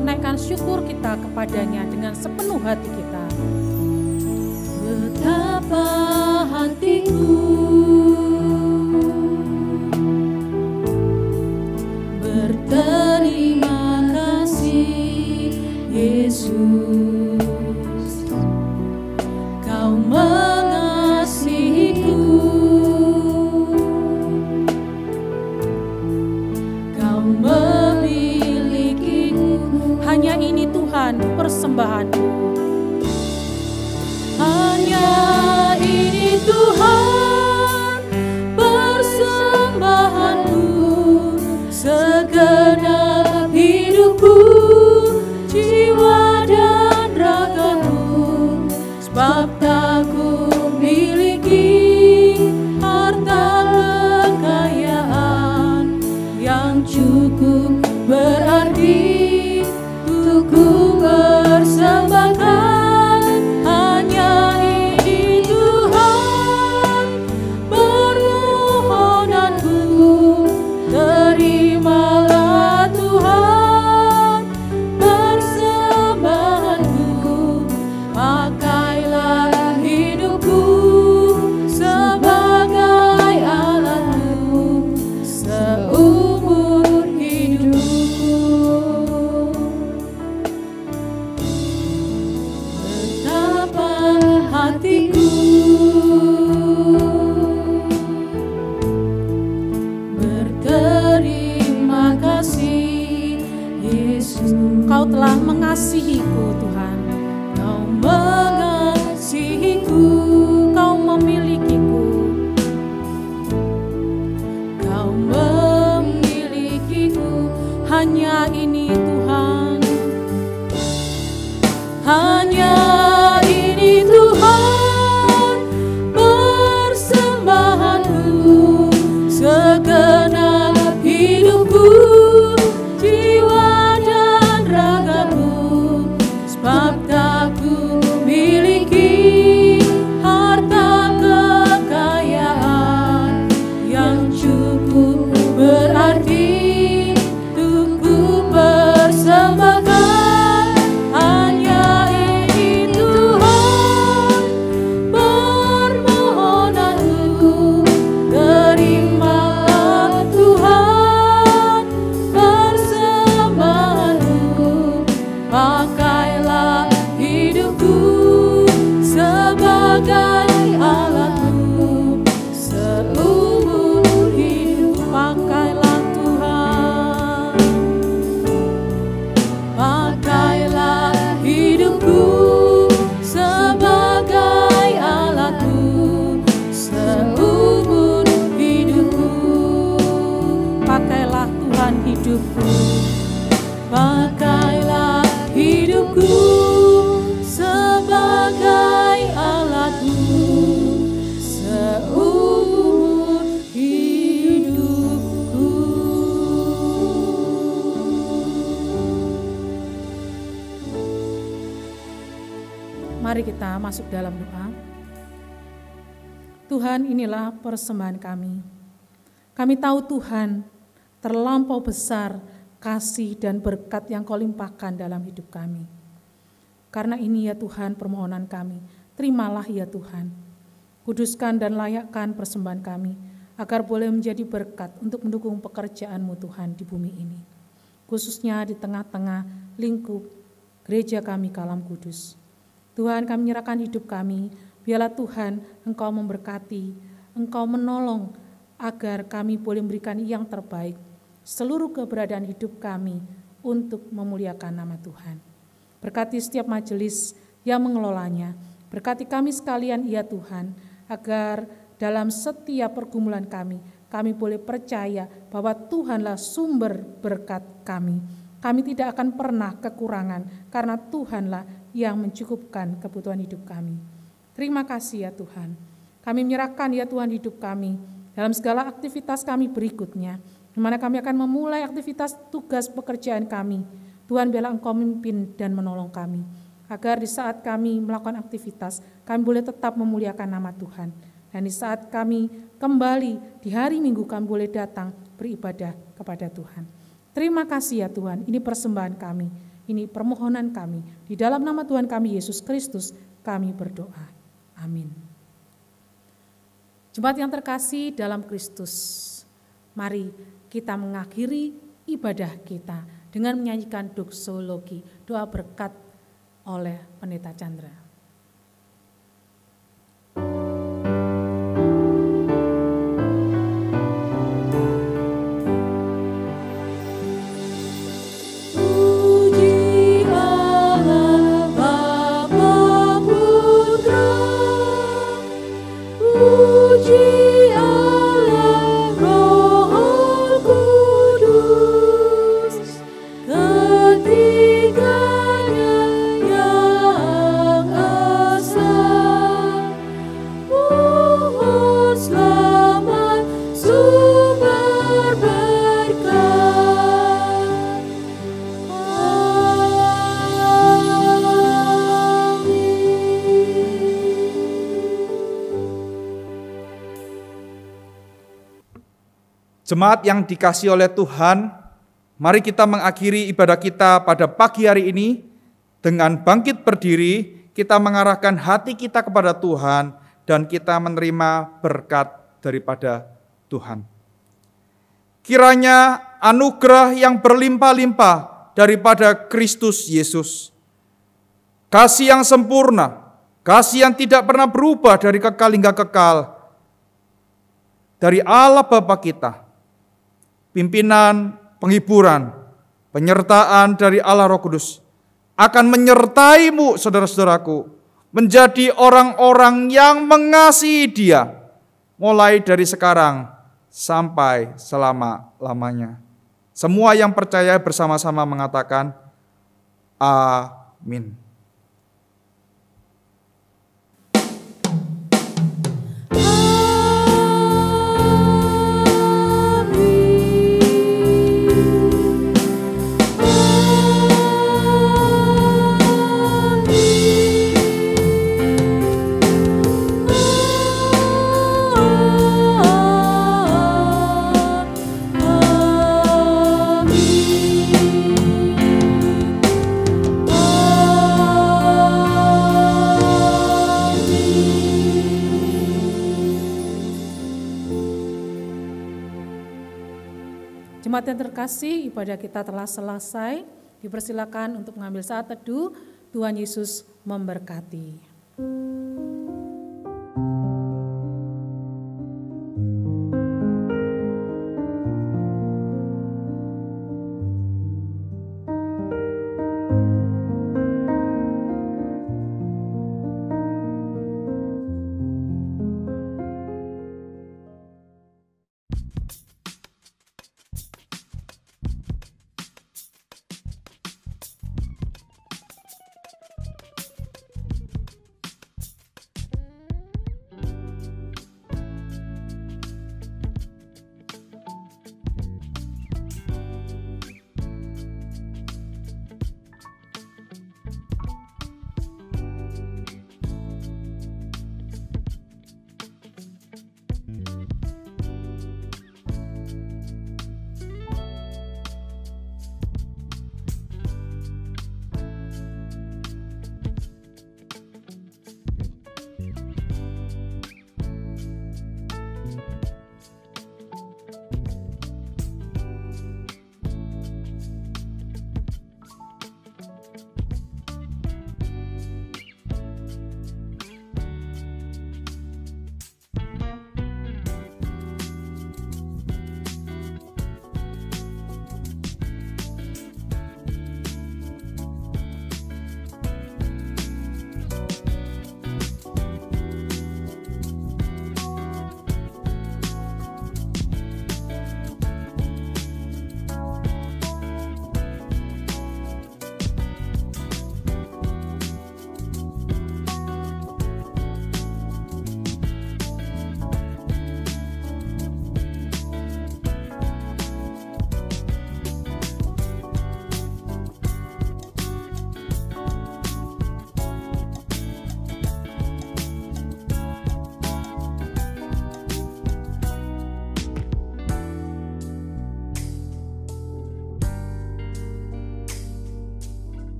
Speaker 2: Menaikkan syukur kita kepadanya dengan sepenuh hati kita.
Speaker 1: Betapa hatiku berterima kasih, Yesus, Kau mengasihiku, Kau
Speaker 2: hanya ini Tuhan persembahanku.
Speaker 1: Hanya ini Tuhan persembahanku, segenap hidupku, jiwa dan ragaku, sebab tak ku miliki harta kekayaan yang cukup berarti ku persembahkan. Hanya ini Tuhan permohonanku, terimalah Tuhan persembahanku, pakailah hidupku sebagai alatmu seumur hidupku. Hatiku berterima kasih, Yesus.
Speaker 2: Kau telah mengasihiku Tuhan.
Speaker 1: Kau mengasihiku,
Speaker 2: Kau memilikiku,
Speaker 1: Kau memilikiku.
Speaker 2: hanya ini Tuhan.
Speaker 1: Hanya ini Tuhan persembahanku, segenap hidupku, jiwa dan ragaku, sebab tak ku miliki harta kekayaan yang cukup berarti untuk ku persembahkan. Pakailah hidupku sebagai alatmu seumur hidup.
Speaker 2: Pakailah Tuhan.
Speaker 1: Pakailah hidupku sebagai alatmu seumur hidupku.
Speaker 2: Pakailah Tuhan hidupku.
Speaker 1: Pakailah hidupku sebagai alatmu seumur hidupku.
Speaker 2: Mari kita masuk dalam doa. Tuhan, inilah persembahan kami. Kami tahu Tuhan terlampau besar kasih dan berkat yang Kau limpahkan dalam hidup kami. Karena ini ya Tuhan permohonan kami, terimalah ya Tuhan. Kuduskan dan layakkan persembahan kami, agar boleh menjadi berkat untuk mendukung pekerjaan-Mu Tuhan di bumi ini. Khususnya di tengah-tengah lingkup gereja kami Kalam Kudus. Tuhan, kami menyerahkan hidup kami, biarlah Tuhan Engkau memberkati, Engkau menolong agar kami boleh memberikan yang terbaik seluruh keberadaan hidup kami untuk memuliakan nama Tuhan. Berkati setiap majelis yang mengelolanya, berkati kami sekalian ya Tuhan, agar dalam setiap pergumulan kami boleh percaya bahwa Tuhanlah sumber berkat kami. Kami tidak akan pernah kekurangan karena Tuhanlah yang mencukupkan kebutuhan hidup kami. Terima kasih ya Tuhan. Kami menyerahkan ya Tuhan hidup kami dalam segala aktivitas kami berikutnya, di mana kami akan memulai aktivitas tugas pekerjaan kami. Tuhan, biarlah Engkau memimpin dan menolong kami, agar di saat kami melakukan aktivitas, kami boleh tetap memuliakan nama Tuhan. Dan di saat kami kembali di hari Minggu, kami boleh datang beribadah kepada Tuhan. Terima kasih ya Tuhan, ini persembahan kami, ini permohonan kami. Di dalam nama Tuhan kami, Yesus Kristus, kami berdoa. Amin. Jemaat yang terkasih dalam Kristus, mari kita mengakhiri ibadah kita dengan menyanyikan doksologi, doa berkat oleh Pendeta Chandra.
Speaker 3: Jemaat yang dikasihi oleh Tuhan, mari kita mengakhiri ibadah kita pada pagi hari ini dengan bangkit berdiri, kita mengarahkan hati kita kepada Tuhan dan kita menerima berkat daripada Tuhan. Kiranya anugerah yang berlimpah-limpah daripada Kristus Yesus, kasih yang sempurna, kasih yang tidak pernah berubah dari kekal hingga kekal, dari Allah Bapa kita, pimpinan, penghiburan, penyertaan dari Allah Roh Kudus akan menyertaimu, saudara-saudaraku, menjadi orang-orang yang mengasihi Dia, mulai dari sekarang sampai selama-lamanya. Semua yang percaya bersama-sama mengatakan, amin.
Speaker 2: Jemaat yang terkasih, ibadah kita telah selesai. Dipersilakan untuk mengambil saat teduh. Tuhan Yesus memberkati.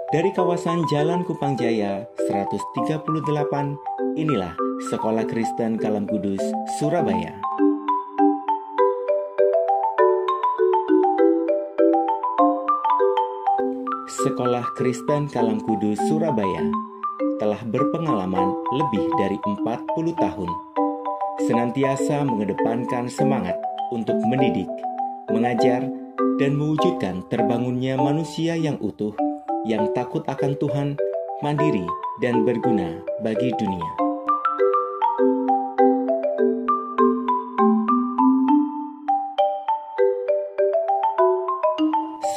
Speaker 5: Dari kawasan Jalan Kupang Jaya 138, inilah Sekolah Kristen Kalam Kudus, Surabaya. Sekolah Kristen Kalam Kudus, Surabaya telah berpengalaman lebih dari 40 tahun. Senantiasa mengedepankan semangat untuk mendidik, mengajar, dan mewujudkan terbangunnya manusia yang utuh, yang takut akan Tuhan, mandiri, dan berguna bagi dunia.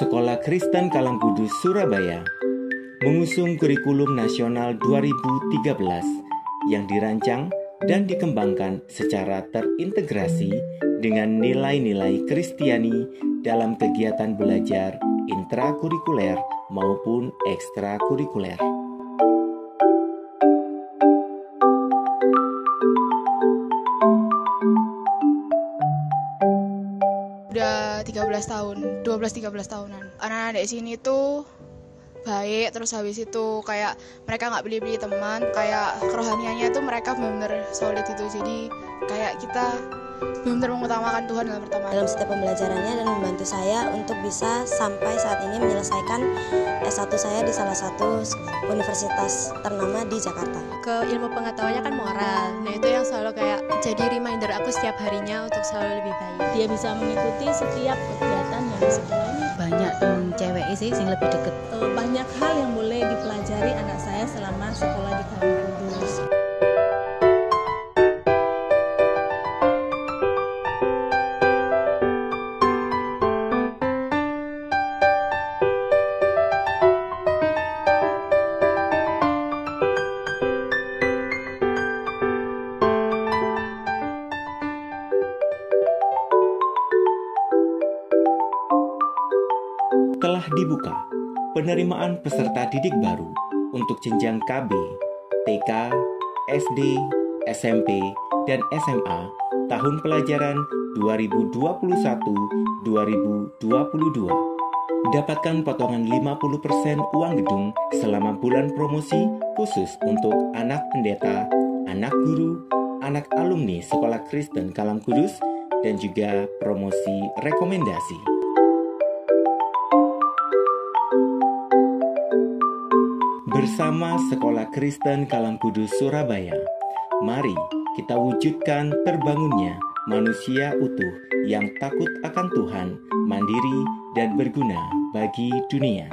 Speaker 5: Sekolah Kristen Kalam Kudus, Surabaya mengusung kurikulum nasional 2013 yang dirancang dan dikembangkan secara terintegrasi dengan nilai-nilai Kristiani dalam kegiatan belajar intrakurikuler maupun ekstrakurikuler.
Speaker 6: Udah 13 tahun, 12-13 tahunan. Anak-anak di sini tuh baik, terus habis itu kayak mereka nggak beli-beli teman, kayak kerohaniannya tuh mereka benar-benar solid itu. Jadi kayak kita benar-benar mengutamakan Tuhan dalam pertama.
Speaker 7: Dalam setiap pembelajarannya dan membantu saya untuk bisa sampai saat ini menyelesaikan S1 saya di salah satu universitas ternama di Jakarta.
Speaker 8: Ke ilmu pengetahuannya kan moral. Nah itu yang selalu kayak jadi reminder aku setiap harinya untuk selalu lebih baik.
Speaker 9: Dia bisa mengikuti setiap kegiatan yang di sekolah ini.
Speaker 10: Banyak cewek sih yang lebih deket.
Speaker 9: Banyak hal yang boleh dipelajari anak saya selama sekolah di Kalam Kudus.
Speaker 5: Telah dibuka penerimaan peserta didik baru untuk jenjang KB, TK, SD, SMP, dan SMA tahun pelajaran 2021-2022. Dapatkan potongan 50% uang gedung selama bulan promosi khusus untuk anak pendeta, anak guru, anak alumni Sekolah Kristen Kalam Kudus, dan juga promosi rekomendasi. Bersama Sekolah Kristen Kalam Kudus, Surabaya, mari kita wujudkan terbangunnya manusia utuh yang takut akan Tuhan, mandiri, dan berguna bagi dunia.